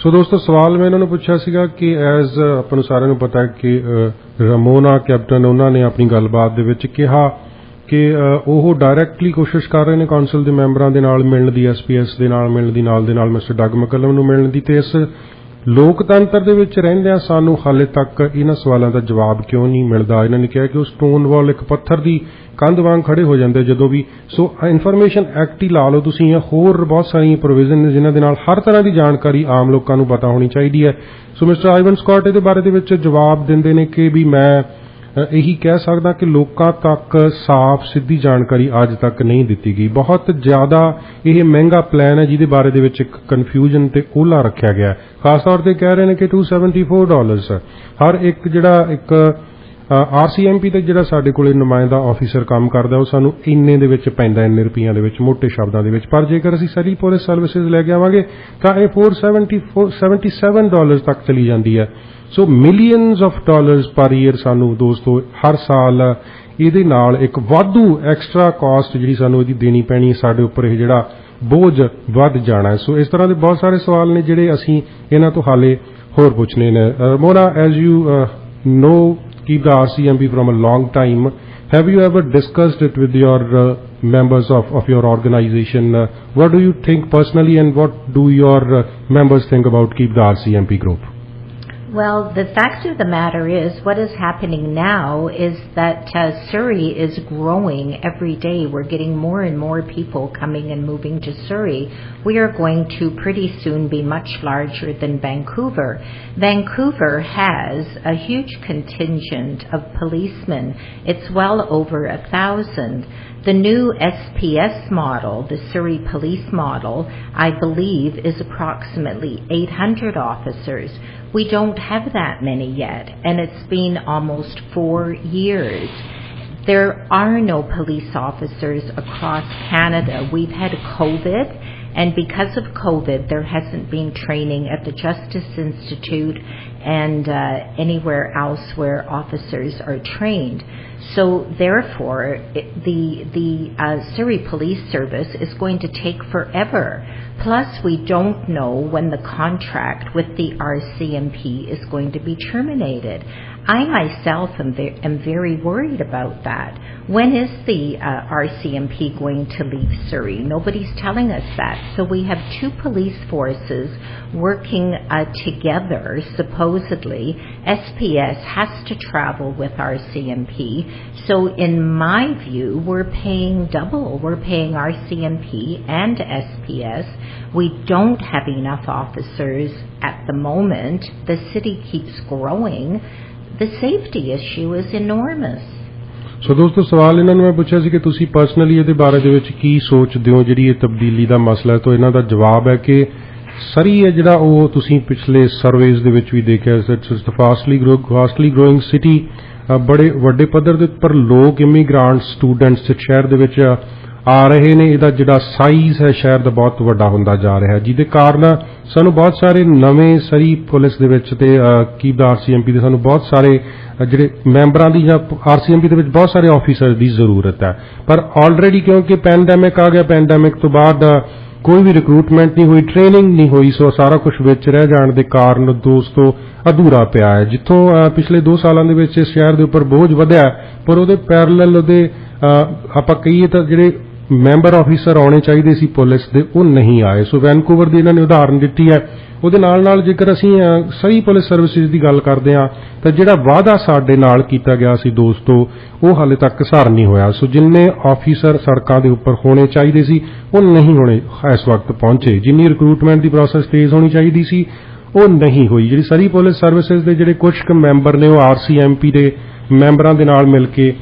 ਸੋ ਦੋਸਤੋ, ਸਵਾਲ ਮੈਂ ਇਹਨਾਂ ਨੂੰ ਪੁੱਛਿਆ ਸੀਗਾ ਕਿ ਐਜ਼ ਆਪਾਂ ਨੂੰ ਸਾਰਿਆਂ ਨੂੰ ਪਤਾ ਹੈ ਕਿ ਰਮੋਨਾ ਕੈਪਟਨ, ਉਹਨਾਂ ਨੇ ਆਪਣੀ ਗੱਲਬਾਤ ਦੇ ਵਿੱਚ ਕਿਹਾ ਕਿ ਉਹ ਡਾਇਰੈਕਟਲੀ ਕੋਸ਼ਿਸ਼ ਕਰ ਰਹੇ ਨੇ ਕੌਂਸਲ ਦੇ ਮੈਂਬਰਾਂ ਦੇ ਨਾਲ ਮਿਲਣ ਦੀ, SPS ਦੇ ਨਾਲ ਮਿਲਣ ਦੀ, ਨਾਲ ਦੇ ਨਾਲ ਮਿਸਟਰ ਡਗ ਮਕੱਲਮ ਨੂੰ ਮਿਲਣ ਦੀ। ਤੇ ਇਸ ਲੋਕਤੰਤਰ ਦੇ ਵਿੱਚ ਰਹਿੰਦਿਆਂ ਸਾਨੂੰ ਹਾਲੇ ਤੱਕ ਇਹਨਾਂ ਸਵਾਲਾਂ ਦਾ ਜਵਾਬ ਕਿਉਂ ਨਹੀਂ ਮਿਲਦਾ। ਇਹਨਾਂ ਨੇ ਕਿਹਾ ਕਿ ਉਹ ਸਟੋਨ ਵਾਲ, ਇੱਕ ਪੱਥਰ ਦੀ ਕੰਧ ਵਾਂਗ ਖੜੇ ਹੋ ਜਾਂਦੇ ਜਦੋਂ ਵੀ। ਸੋ ਇਨਫੋਰਮੇਸ਼ਨ ਐਕਟ ਹੀ ਲਾ ਲਓ ਤੁਸੀਂ, ਜਾਂ ਹੋਰ ਬਹੁਤ ਸਾਰੀਆਂ ਪ੍ਰੋਵੀਜ਼ਨ ਨੇ ਜਿਨ੍ਹਾਂ ਦੇ ਨਾਲ ਹਰ ਤਰ੍ਹਾਂ ਦੀ ਜਾਣਕਾਰੀ ਆਮ ਲੋਕਾਂ ਨੂੰ ਪਤਾ ਹੋਣੀ ਚਾਹੀਦੀ ਹੈ। ਸੋ ਮਿਸਟਰ ਆਈਵਨ ਸਕਾਟ ਇਹਦੇ ਬਾਰੇ ਦੇ ਵਿੱਚ ਜਵਾਬ ਦਿੰਦੇ ਨੇ ਕਿ ਵੀ ਮੈਂ ਇਹੀ ਕਹਿ ਸਕਦਾ ਕਿ ਲੋਕਾਂ ਤੱਕ ਸਾਫ਼ ਸਿੱਧੀ ਜਾਣਕਾਰੀ ਅੱਜ ਤੱਕ ਨਹੀਂ ਦਿੱਤੀ ਗਈ। ਬਹੁਤ ਜ਼ਿਆਦਾ ਇਹ ਮਹਿੰਗਾ ਪਲਾਨ ਹੈ ਜਿਹਦੇ ਬਾਰੇ ਦੇ ਵਿੱਚ ਇੱਕ ਕਨਫਿਊਜ਼ਨ ਤੇ ਓਲਾ ਰੱਖਿਆ ਗਿਆ। ਖਾਸ ਤੌਰ ਤੇ ਕਹਿ ਰਹੇ ਨੇ ਕਿ $274 ਹਰ ਇੱਕ ਜਿਹੜਾ ਇੱਕ RCMP ਤੇ ਜਿਹੜਾ ਸਾਡੇ ਕੋਲੇ ਨੁਮਾਇੰਦਾ ਆਫੀਸਰ ਕੰਮ ਕਰਦਾ ਉਹ ਸਾਨੂੰ ਇੰਨੇ ਦੇ ਵਿੱਚ ਪੈਂਦਾ, ਇੰਨੇ ਰੁਪਈਆਂ ਦੇ ਵਿੱਚ, ਮੋਟੇ ਸ਼ਬਦਾਂ ਦੇ ਵਿੱਚ। ਪਰ ਜੇਕਰ ਅਸੀਂ ਸਰੀ ਪੁਲਿਸ ਸਰਵਿਸਿਜ਼ ਲੈ ਕੇ ਆਵਾਂਗੇ ਤਾਂ ਇਹ $477 ਤੱਕ ਚਲੀ ਜਾਂਦੀ ਹੈ। So millions of dollars per year ਸਾਨੂੰ ਦੋਸਤੋ ਹਰ ਸਾਲ ਇਹਦੇ ਨਾਲ ਇੱਕ ਵਾਧੂ ਐਕਸਟਰਾ ਕਾਸਟ ਜਿਹੜੀ ਸਾਨੂੰ ਇਹਦੀ ਦੇਣੀ ਪੈਣੀ, ਸਾਡੇ ਉੱਪਰ ਇਹ ਜਿਹੜਾ ਬੋਝ ਵੱਧ ਜਾਣਾ। ਸੋ ਇਸ ਤਰ੍ਹਾਂ ਦੇ ਬਹੁਤ ਸਾਰੇ ਸਵਾਲ ਨੇ ਜਿਹੜੇ ਅਸੀਂ ਇਹਨਾਂ ਤੋਂ ਹਾਲੇ ਹੋਰ ਪੁੱਛਣੇ ਨੇ। Ramona, as you know, keep the RCMP from a long time. Have you ever discussed it with your members of your organization? What do you think personally, and what do your members think about keep the RCMP group? Well, the fact of the matter is, what is happening now is that Surrey is growing every day. We're getting more and more people coming and moving to Surrey. We are going to pretty soon be much larger than Vancouver. Vancouver has a huge contingent of policemen. It's well over 1,000. The new SPS model, the Surrey police model, I believe is approximately 800 officers. We don't have that many yet, and it's been almost 4 years. There are no police officers across Canada. We've had COVID, and because of COVID, there hasn't been training at the Justice Institute and anywhere else where officers are trained. So therefore, the Surrey Police Service is going to take forever. Plus, we don't know when the contract with the RCMP is going to be terminated. I myself am very worried about that. When is the RCMP going to leave Surrey? Nobody's telling us that. So we have two police forces working together, supposedly. SPS has to travel with RCMP. So in my view, we're paying double. We're paying RCMP and SPS. We don't have enough officers at the moment. The city keeps growing. The safety issue is enormous. ਸੋ ਦੋਸਤੋ, ਸਵਾਲ ਇਹਨਾਂ ਨੂੰ ਮੈਂ ਪੁੱਛਿਆ ਸੀ ਕਿ ਤੁਸੀਂ ਪਰਸਨਲੀ ਇਹਦੇ ਬਾਰੇ ਦੇ ਵਿੱਚ ਕੀ ਸੋਚਦੇ ਹੋ ਜਿਹੜੀ ਇਹ ਤਬਦੀਲੀ ਦਾ ਮਸਲਾ ਹੈ। ਤਾਂ ਇਹਨਾਂ ਦਾ ਜਵਾਬ ਹੈ ਕਿ ਸਰੀ ਹੈ ਜਿਹੜਾ ਉਹ ਤੁਸੀਂ ਪਿਛਲੇ ਸਰਵੇਜ਼ ਦੇ ਵਿੱਚ ਵੀ ਦੇਖਿਆ, ਇਟਸ ਫਾਸਟਲੀ ਗਰੋਇੰਗ ਸਿਟੀ। ਬੜੇ ਵੱਡੇ ਪੱਧਰ ਦੇ ਉੱਪਰ ਲੋਕ ਇਮੀਗ੍ਰਾਂਟ ਸਟੂਡੈਂਟਸ ਸ਼ਹਿਰ ਦੇ ਵਿੱਚ ਆ ਰਹੇ ਨੇ। ਇਹਦਾ ਜਿਹੜਾ ਸਾਈਜ਼ ਹੈ ਸ਼ਹਿਰ ਦਾ ਬਹੁਤ ਵੱਡਾ ਹੁੰਦਾ ਜਾ ਰਿਹਾ ਹੈ, ਜਿਹਦੇ ਕਾਰਨ ਸਾਨੂੰ ਬਹੁਤ ਸਾਰੇ ਨਵੇਂ ਸਰੀ ਪੁਲਿਸ ਦੇ ਵਿੱਚ ਤੇ ਕੀਪ ਦਾ RCMP ਦੇ ਸਾਨੂੰ ਬਹੁਤ ਸਾਰੇ ਜਿਹੜੇ ਮੈਂਬਰਾਂ ਦੀ ਜਾਂ RCMP ਦੇ ਵਿੱਚ ਬਹੁਤ ਸਾਰੇ ਆਫੀਸਰ ਦੀ ਜ਼ਰੂਰਤ ਹੈ। ਪਰ ਆਲਰੇਡੀ ਕਿਉਂਕਿ ਪੈਂਡੈਮਿਕ ਆ ਗਿਆ, ਪੈਂਡੈਮਿਕ ਤੋਂ ਬਾਅਦ ਕੋਈ ਵੀ ਰਿਕਰੂਟਮੈਂਟ ਨਹੀਂ ਹੋਈ, ਟ੍ਰੇਨਿੰਗ ਨਹੀਂ ਹੋਈ। ਸੋ ਸਾਰਾ ਕੁਝ ਵਿੱਚ ਰਹਿ ਜਾਣ ਦੇ ਕਾਰਨ ਦੋਸਤੋ ਅਧੂਰਾ ਪਿਆ ਹੈ। ਜਿੱਥੋਂ ਪਿਛਲੇ 2 ਸਾਲਾਂ ਦੇ ਵਿੱਚ ਇਸ ਸ਼ਹਿਰ ਦੇ ਉੱਪਰ ਬੋਝ ਵਧਿਆ, ਪਰ ਉਹਦੇ ਪੈਰਲਲ ਉਹਦੇ ਆਪਾਂ ਕਹੀਏ ਤਾਂ ਜਿਹੜੇ ਮੈਂਬਰ ਆਫੀਸਰ ਆਉਣੇ ਚਾਹੀਦੇ ਸੀ ਪੁਲਿਸ ਦੇ ਉਹ ਨਹੀਂ ਆਏ। ਸੋ ਵੈਨਕੂਵਰ ਦੀ ਇਹਨਾਂ ਨੇ ਉਦਾਹਰਨ ਦਿੱਤੀ ਹੈ। ਉਹਦੇ ਨਾਲ ਜੇਕਰ ਅਸੀਂ ਸਹੀ ਪੁਲਿਸ ਸਰਵਿਸਿਜ਼ ਦੀ ਗੱਲ ਕਰਦੇ ਹਾਂ ਤਾਂ ਜਿਹੜਾ ਵਾਅਦਾ ਸਾਡੇ ਨਾਲ ਕੀਤਾ ਗਿਆ ਸੀ ਦੋਸਤੋ ਉਹ ਹਾਲੇ ਤੱਕ ਸਾਰ ਨਹੀਂ ਹੋਇਆ। ਸੋ ਜਿੰਨੇ ਆਫੀਸਰ ਸੜਕਾਂ ਦੇ ਉੱਪਰ ਹੋਣੇ ਚਾਹੀਦੇ ਸੀ ਉਹ ਨਹੀਂ ਹੋਣੇ ਇਸ ਵਕਤ ਪਹੁੰਚੇ। ਜਿੰਨੀ ਰਿਕਰੂਟਮੈਂਟ ਦੀ ਪ੍ਰੋਸੈਸ ਤੇਜ਼ ਹੋਣੀ ਚਾਹੀਦੀ ਸੀ ਉਹ ਨਹੀਂ ਹੋਈ। ਜਿਹੜੀ ਸਰੀ ਪੁਲਿਸ ਸਰਵਿਸਿਜ਼ ਦੇ ਜਿਹੜੇ ਕੁਝ ਕੁ ਮੈਂਬਰ ਨੇ ਉਹ RCMP ਦੇ ਮੈਂਬਰਾਂ ਦੇ ਨਾਲ ਮਿਲ ਕੇ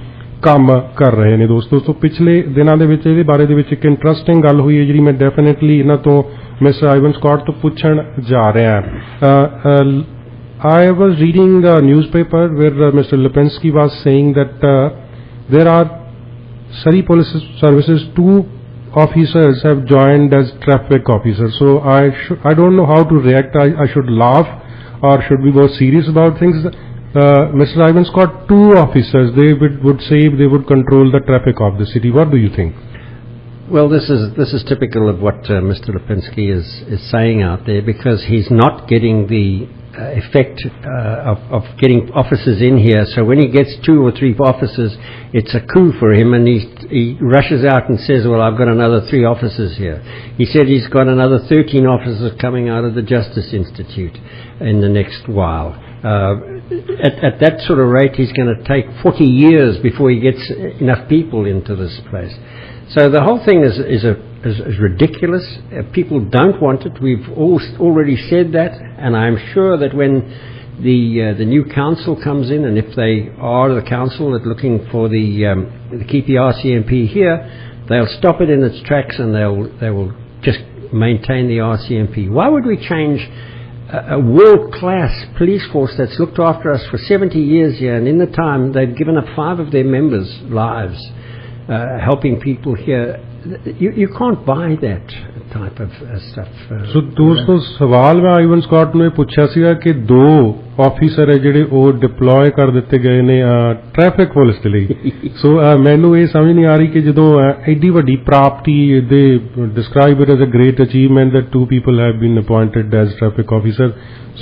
ਕੰਮ ਕਰ ਰਹੇ ਨੇ ਦੋਸਤੋ। ਸੋ ਪਿਛਲੇ ਦਿਨਾਂ ਦੇ ਵਿੱਚ ਇਹਦੇ ਬਾਰੇ ਦੇ ਵਿੱਚ ਇੱਕ ਇੰਟਰਸਟਿੰਗ ਗੱਲ ਹੋਈ ਹੈ ਜਿਹੜੀ ਮੈਂ ਡੈਫੀਨੇਟਲੀ ਇਹਨਾਂ ਤੋਂ ਮਿਸਟਰ ਆਈਵਨ ਸਕਾਟ ਤੋਂ ਪੁੱਛਣ ਜਾ ਰਿਹਾ। I was reading a newspaper where Mr. Lipinski was saying that there are Surrey Police Services 2 officers have joined as traffic officers. So I don't know how to react. I should laugh or should we go serious about things? Mr. Ivan Scott, 2 officers, they would say they would control the traffic of the city. What do you think? Well, this is typical of what Mr. Lipinski is saying out there, because he's not getting the effect of getting officers in here. So when he gets 2 or 3 officers, it's a coup for him, and he rushes out and says, well, I've got another 3 officers here. He said he's got another 13 officers coming out of the Justice Institute in the next while. At that sort of rate, he's going to take 40 years before he gets enough people into this place. So the whole thing is ridiculous. People don't want it. We've already said that, and I'm sure that when the new council comes in, and if they are the council that looking for the keep the RCMP here, they'll stop it in its tracks and they will just maintain the RCMP. Why would we change a world-class police force that's looked after us for 70 years here, and in the time they've given up 5 of their members' lives helping people here. You can't buy that type of stuff. So ਦੋਸਤੋ ਸਵਾਲ ਮੈਂ ਆਈਵਨ ਸਕਾਟ ਨੂੰ ਇਹ ਪੁੱਛਿਆ ਸੀਗਾ ਕਿ 2 ਆਫੀਸਰ ਹੈ ਜਿਹੜੇ ਉਹ ਡਿਪਲੋਏ ਕਰ ਦਿੱਤੇ ਗਏ ਨੇ ਟ੍ਰੈਫਿਕ ਪੁਲਿਸ ਦੇ ਲਈ ਸੋ ਮੈਨੂੰ ਇਹ ਸਮਝ ਨਹੀਂ ਆ ਰਹੀ ਕਿ ਜਦੋਂ ਐਡੀ ਵੱਡੀ ਪ੍ਰਾਪਤੀ ਦੇ describe it as a great achievement that 2 people have been appointed as traffic officers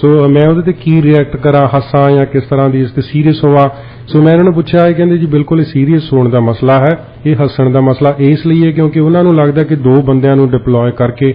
so ਮੈਂ ਉਹਦੇ ਤੇ ਕੀ ਰਿਐਕਟ ਕਰਾਂ ਹੱਸਾਂ ਜਾਂ ਕਿਸ ਤਰ੍ਹਾਂ ਦੀ ਇਸ ਤੇ ਸੀਰੀਅਸ ਹੋਵਾਂ ਸੋ ਮੈਂ ਇਹਨਾਂ ਨੂੰ ਪੁੱਛਿਆ ਇਹ ਕਹਿੰਦੇ ਜੀ ਬਿਲਕੁਲ ਇਹ ਸੀਰੀਅਸ ਹੋਣ ਦਾ ਮਸਲਾ ਹੈ ਇਹ ਹੱਸਣ ਦਾ ਮਸਲਾ ਇਸ ਲਈ ਹੈ ਕਿਉਂਕਿ ਉਹਨਾਂ ਨੂੰ ਲੱਗਦਾ ਕਿ 2 ਬੰਦਿਆਂ ਨੂੰ ਡਿਪਲੋਏ ਕਰਕੇ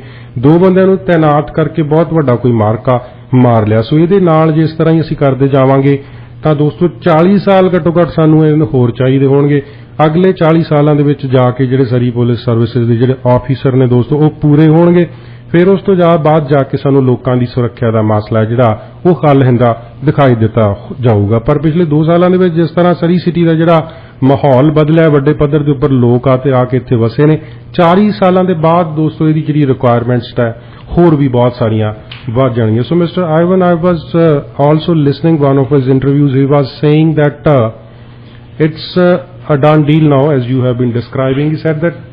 2 ਬੰਦਿਆਂ ਨੂੰ ਤੈਨਾਤ ਕਰਕੇ ਬਹੁਤ ਵੱਡਾ ਕੋਈ ਮਾਰਕਾ ਮਾਰ ਲਿਆ ਸੋ ਇਹਦੇ ਨਾਲ ਜੇ ਇਸ ਤਰ੍ਹਾਂ ਹੀ ਅਸੀਂ ਕਰਦੇ ਜਾਵਾਂਗੇ ਤਾਂ ਦੋਸਤੋ 40 ਸਾਲ ਘੱਟੋ ਘੱਟ ਸਾਨੂੰ ਇਹਨਾਂ ਹੋਰ ਚਾਹੀਦੇ ਹੋਣਗੇ ਅਗਲੇ 40 ਸਾਲਾਂ ਦੇ ਵਿੱਚ ਜਾ ਕੇ ਜਿਹੜੇ ਸਰੀ ਪੁਲਿਸ ਸਰਵਿਸਿਜ਼ ਦੇ ਜਿਹੜੇ ਆਫੀਸਰ ਨੇ ਦੋਸਤੋ ਉਹ ਪੂਰੇ ਹੋਣਗੇ ਫਿਰ ਉਸ ਤੋਂ ਬਾਅਦ ਜਾ ਕੇ ਸਾਨੂੰ ਲੋਕਾਂ ਦੀ ਸੁਰੱਖਿਆ ਦਾ ਮਸਲਾ ਜਿਹੜਾ ਉਹ ਹੱਲ ਹੁੰਦਾ ਦਿਖਾਈ ਦਿੱਤਾ ਜਾਊਗਾ ਪਰ ਪਿਛਲੇ 2 ਸਾਲਾਂ ਦੇ ਵਿੱਚ ਜਿਸ ਤਰ੍ਹਾਂ ਸਰੀ ਸਿਟੀ ਦਾ ਜਿਹੜਾ ਮਾਹੌਲ ਬਦਲਿਆ ਵੱਡੇ ਪੱਧਰ ਦੇ ਉੱਪਰ ਲੋਕ ਆ ਕੇ ਇੱਥੇ ਵਸੇ ਨੇ 40 ਸਾਲਾਂ ਦੇ ਬਾਅਦ ਦੋਸਤੋ ਇਹਦੀ ਜਿਹੜੀ ਰਿਕੁਆਇਰਮੈਂਟਸ ਹੈ ਹੋਰ ਵੀ ਬਹੁਤ ਸਾਰੀਆਂ ਵੱਧ ਜਾਣਗੀਆਂ ਸੋ mister ਆਈਵਨ I was also listening one of his interviews he was saying that it's a done deal now as you have been describing he said that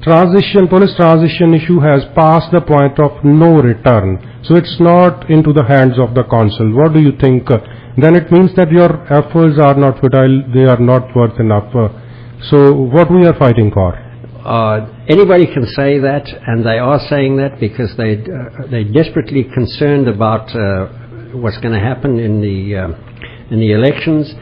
police transition issue has passed the point of no return so it's not into the hands of the council what do you think then it means that your efforts are not futile they are not worth enough so what we are fighting for anybody can say that and they are saying that because they're desperately concerned about what's going to happen in the elections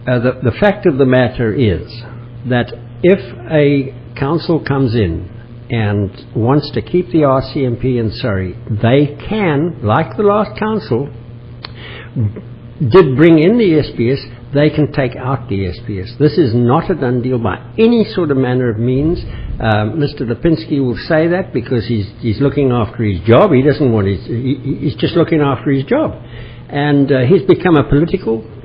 the fact of the matter is that if a council comes in and wants to keep the RCMP in Surrey, they can, like the last council did bring in the SPS, they can take out the SPS. This is not a done deal by any sort of manner of means. Mr. Lipinski will say that because he's looking after his job. He doesn't want he's just looking after his job. And he's become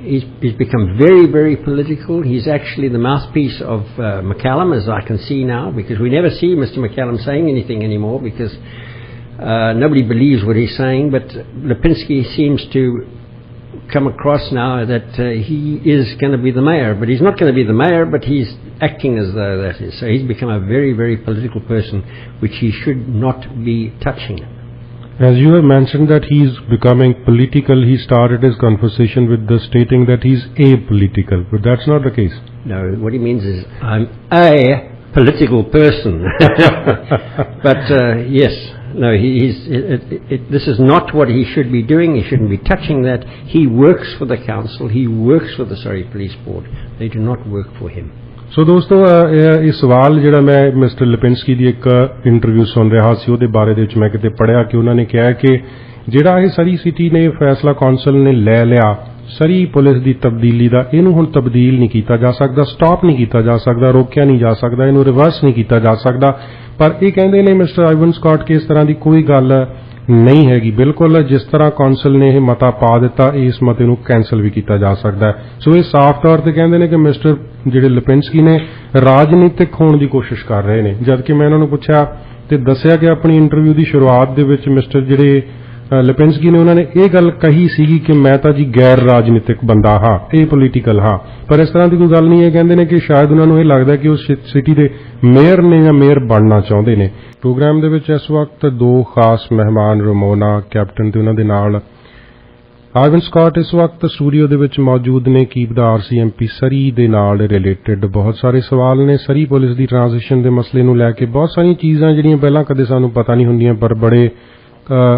he's become very, very political. He's actually the mouthpiece of McCallum, as I can see now, because we never see Mr. McCallum saying anything anymore because nobody believes what he's saying. But Lipinski seems to come across now that he is going to be the mayor, but he's not going to be the mayor, but he's acting as though that is. So he's become a very, very political person, which he should not be touching. As you have mentioned that he is becoming political, he started his conversation with the stating that he's apolitical, but that's not the case. No, what he means is I'm a political person. But yes, no, this is not what he should be doing. He shouldn't be touching that. He works for the council. He works for the Surrey Police Board. They do not work for him. ਸੋ ਦੋਸਤੋ ਇਹ ਸਵਾਲ ਜਿਹੜਾ ਮੈਂ ਮਿਸਟਰ ਲਿਪਿੰਸਕੀ ਦੀ ਇੱਕ ਇੰਟਰਵਿਊ ਸੁਣ ਰਿਹਾ ਸੀ ਉਹਦੇ ਬਾਰੇ ਦੇ ਵਿੱਚ ਮੈਂ ਕਿਤੇ ਪੜ੍ਹਿਆ ਕਿ ਉਹਨਾਂ ਨੇ ਕਿਹਾ ਕਿ ਜਿਹੜਾ ਇਹ ਸਰੀ ਸਿਟੀ ਨੇ ਫੈਸਲਾ ਕੌਂਸਲ ਨੇ ਲੈ ਲਿਆ ਸਰੀ ਪੁਲਿਸ ਦੀ ਤਬਦੀਲੀ ਦਾ ਇਹਨੂੰ ਹੁਣ ਤਬਦੀਲ ਨਹੀਂ ਕੀਤਾ ਜਾ ਸਕਦਾ ਸਟਾਪ ਨਹੀਂ ਕੀਤਾ ਜਾ ਸਕਦਾ ਰੋਕਿਆ ਨਹੀਂ ਜਾ ਸਕਦਾ ਇਹਨੂੰ ਰਿਵਰਸ ਨਹੀਂ ਕੀਤਾ ਜਾ ਸਕਦਾ ਪਰ ਇਹ ਕਹਿੰਦੇ ਨੇ ਮਿਸਟਰ ਆਈਵਨ ਸਕਾਟ ਕਿ ਇਸ ਤਰ੍ਹਾਂ ਦੀ ਕੋਈ ਗੱਲ ਨਹੀਂ ਹੈਗੀ ਬਿਲਕੁਲ ਜਿਸ ਤਰ੍ਹਾਂ ਕੌਂਸਲ ਨੇ ਇਹ ਮਤਾ ਪਾ ਦਿੱਤਾ ਇਸ ਮਤੇ ਨੂੰ ਕੈਂਸਲ ਵੀ ਕੀਤਾ ਜਾ ਸਕਦਾ ਹੈ ਸੋ ਇਹ ਸਾਫ਼ ਤੌਰ ਤੇ ਕਹਿੰਦੇ ਨੇ ਕਿ ਮਿਸਟਰ ਜਿਹੜੇ ਲਿਪਿੰਸਕੀ ਨੇ ਰਾਜਨੀਤਿਕ ਹੋਣ ਦੀ ਕੋਸ਼ਿਸ਼ ਕਰ ਰਹੇ ਨੇ ਜਦ ਕਿ ਮੈਂ ਇਹਨਾਂ ਨੂੰ ਪੁੱਛਿਆ ਤੇ ਦੱਸਿਆ ਕਿ ਆਪਣੀ ਇੰਟਰਵਿਊ ਦੀ ਸ਼ੁਰੂਆਤ ਦੇ ਵਿੱਚ ਮਿਸਟਰ ਜਿਹੜੇ ਲਿਪਿੰਸਕੀ ਨੇ ਉਹਨਾਂ ਨੇ ਇਹ ਗੱਲ ਕਹੀ ਸੀਗੀ ਕਿ ਮੈਂ ਤਾਂ ਜੀ ਗੈਰ ਰਾਜਨੀਤਿਕ ਬੰਦਾ ਹਾਂ ਇਹ ਪੋਲੀਟੀਕਲ ਹਾਂ ਪਰ ਇਸ ਤਰ੍ਹਾਂ ਦੀ ਕੋਈ ਗੱਲ ਨਹੀਂ ਹੈ ਕਹਿੰਦੇ ਨੇ ਕਿ ਸ਼ਾਇਦ ਉਹਨਾਂ ਨੂੰ ਇਹ ਲੱਗਦਾ ਕਿ ਉਹ ਸਿਟੀ ਦੇ ਮੇਅਰ ਨੇ ਜਾਂ ਮੇਅਰ ਬਣਨਾ ਚਾਹੁੰਦੇ ਨੇ ਪ੍ਰੋਗਰਾਮ ਦੇ ਵਿੱਚ ਇਸ ਵਕਤ 2 ਖਾਸ ਮਹਿਮਾਨ ਰਮੋਨਾ ਕੈਪਟਨ ਤੇ ਉਹਨਾਂ ਦੇ ਨਾਲ ਆਈਵਨ ਸਕਾਟ ਇਸ ਵਕਤ ਸਟੂਡੀਓ ਦੇ ਵਿੱਚ ਮੌਜੂਦ ਨੇ ਕੀਪ ਦਾ RCMP ਸਰੀ ਦੇ ਨਾਲ ਰਿਲੇਟਡ ਬਹੁਤ ਸਾਰੇ ਸਵਾਲ ਨੇ ਸਰੀ ਪੁਲਿਸ ਦੀ ਟ੍ਰਾਂਜੀਸ਼ਨ ਦੇ ਮਸਲੇ ਨੂੰ ਲੈ ਕੇ ਬਹੁਤ ਸਾਰੀਆਂ ਚੀਜ਼ਾਂ ਜਿਹੜੀਆਂ ਪਹਿਲਾਂ ਕਦੇ ਸਾਨੂੰ ਪਤਾ ਨਹੀਂ ਹੁੰਦੀਆਂ ਪਰ ਬੜੇ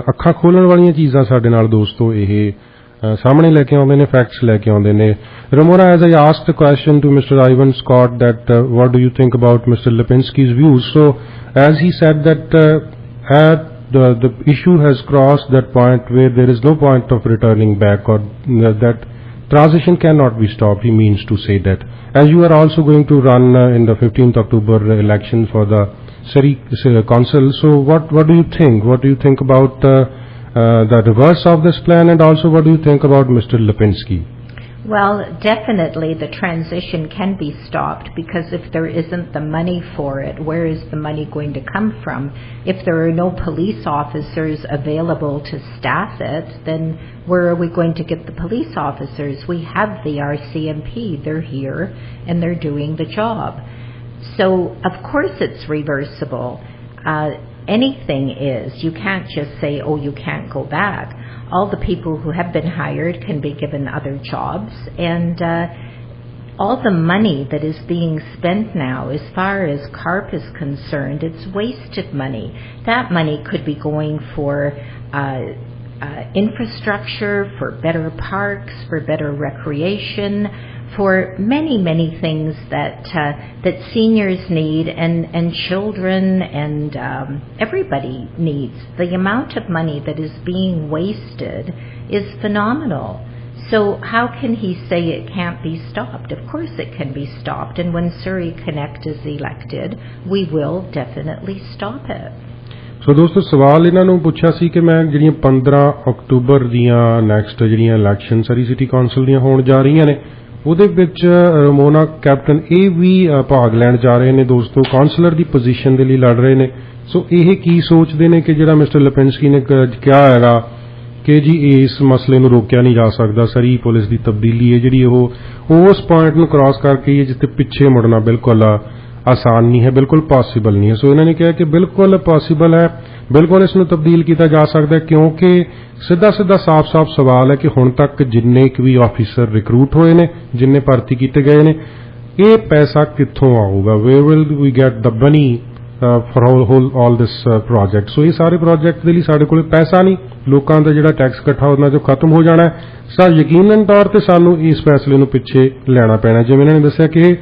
ਅੱਖਾਂ ਖੋਲਣ ਵਾਲੀਆਂ ਚੀਜ਼ਾਂ ਸਾਡੇ ਨਾਲ ਦੋਸਤੋ ਇਹ ਸਾਹਮਣੇ ਲੈ ਕੇ ਆਉਂਦੇ ਨੇ ਫੈਕਟਸ ਲੈ ਕੇ ਆਉਂਦੇ ਨੇ Ramona, as I asked a question to Mr. Ivan Scott that what do you think about Mr. Lipinski's views, so as he said that the issue has crossed that point where there is no point of returning back or that transition cannot be stopped, he means to say that. As you are also going to run in the 15th October election for the Surrey Council, so what do you think? What do you think about the reverse of this plan and also what do you think about Mr. Lipinski? Well, definitely the transition can be stopped, because if there isn't the money for it, where is the money going to come from? If there are no police officers available to staff it, then where are we going to get the police officers? We have the RCMP, they're here and they're doing the job. So of course it's reversible. Anything is. You can't just say, oh, you can't go back. All the people who have been hired can be given other jobs, and all the money that is being spent now, as far as CARP is concerned, it's wasted money. That money could be going for infrastructure, for better parks, for better recreation, for many, many things that seniors need, and children, and everybody needs. The amount of money that is being wasted is phenomenal. So how can he say it can't be stopped? Of course it can be stopped, and when Surrey Connect is elected, we will definitely stop it. ਸੋ ਦੋਸਤੋ, ਸਵਾਲ ਇਹਨਾਂ ਨੂੰ ਪੁੱਛਿਆ ਸੀ ਕਿ ਮੈਂ ਜਿਹੜੀਆਂ 15 ਅਕਤੂਬਰ ਦੀਆਂ ਨੈਕਸਟ ਜਿਹੜੀਆਂ ਇਲੈਕਸ਼ਨ ਸਰੀ ਸਿਟੀ ਕੌਂਸਲ ਦੀਆਂ ਹੋਣ ਜਾ ਰਹੀਆਂ ਨੇ, ਉਹਦੇ ਵਿੱਚ ਰਮੋਨਾ ਕੈਪਟਨ ਇਹ ਵੀ ਭਾਗ ਲੈਣ ਜਾ ਰਹੇ ਨੇ ਦੋਸਤੋ, ਕਾਉਂਸਲਰ ਦੀ ਪੋਜੀਸ਼ਨ ਦੇ ਲਈ ਲੜ ਰਹੇ ਨੇ। ਸੋ ਇਹ ਕੀ ਸੋਚਦੇ ਨੇ ਕਿ ਜਿਹੜਾ ਮਿਸਟਰ ਲਿਪਿੰਸਕੀ ਨੇ ਕਿਹਾ ਹੈਗਾ ਕਿ ਜੀ ਇਸ ਮਸਲੇ ਨੂੰ ਰੋਕਿਆ ਨਹੀਂ ਜਾ ਸਕਦਾ, ਸਰੀ ਪੁਲਿਸ ਦੀ ਤਬਦੀਲੀ ਹੈ ਜਿਹੜੀ ਉਹ ਉਸ ਪੁਆਇੰਟ ਨੂੰ ਕ੍ਰਾਸ ਕਰਕੇ ਹੈ ਜਿੱਥੇ ਪਿੱਛੇ ਮੁੜਨਾ ਬਿਲਕੁਲ ਆਸਾਨ ਨਹੀਂ ਹੈ, ਬਿਲਕੁਲ ਪੋਸੀਬਲ ਨਹੀਂ ਹੈ। ਸੋ ਇਹਨਾਂ ਨੇ ਕਿਹਾ ਕਿ ਬਿਲਕੁਲ ਪੋਸੀਬਲ ਹੈ, ਬਿਲਕੁਲ ਇਸ ਨੂੰ ਤਬਦੀਲ ਕੀਤਾ ਜਾ ਸਕਦਾ ਹੈ, ਕਿਉਂਕਿ ਸਿੱਧਾ ਸਾਫ਼ ਸਵਾਲ ਹੈ ਕਿ ਹੁਣ ਤੱਕ ਜਿੰਨੇ ਕੁ ਵੀ ਆਫੀਸਰ ਰਿਕਰੂਟ ਹੋਏ ਨੇ, ਜਿੰਨੇ ਭਰਤੀ ਕੀਤੇ ਗਏ ਨੇ, ਇਹ ਪੈਸਾ ਕਿੱਥੋਂ ਆਊਗਾ? Where will we get the money for all this project? So ਇਹ ਸਾਰੇ ਪ੍ਰੋਜੈਕਟ ਦੇ ਲਈ ਸਾਡੇ ਕੋਲ ਪੈਸਾ ਨਹੀਂ, ਲੋਕਾਂ ਦਾ ਜਿਹੜਾ ਟੈਕਸ ਇਕੱਠਾ ਉਹਨਾਂ ਚੋਂ ਖਤਮ ਹੋ ਜਾਣਾ ਹੈ। ਯਕੀਨਨ ਤੌਰ ਤੇ ਸਾਨੂੰ ਇਸ ਫੈਸਲੇ ਨੂੰ ਪਿੱਛੇ ਲੈਣਾ ਪੈਣਾ। ਜਿਵੇਂ ਇਹਨਾਂ ਨੇ ਦੱਸਿਆ ਕਿ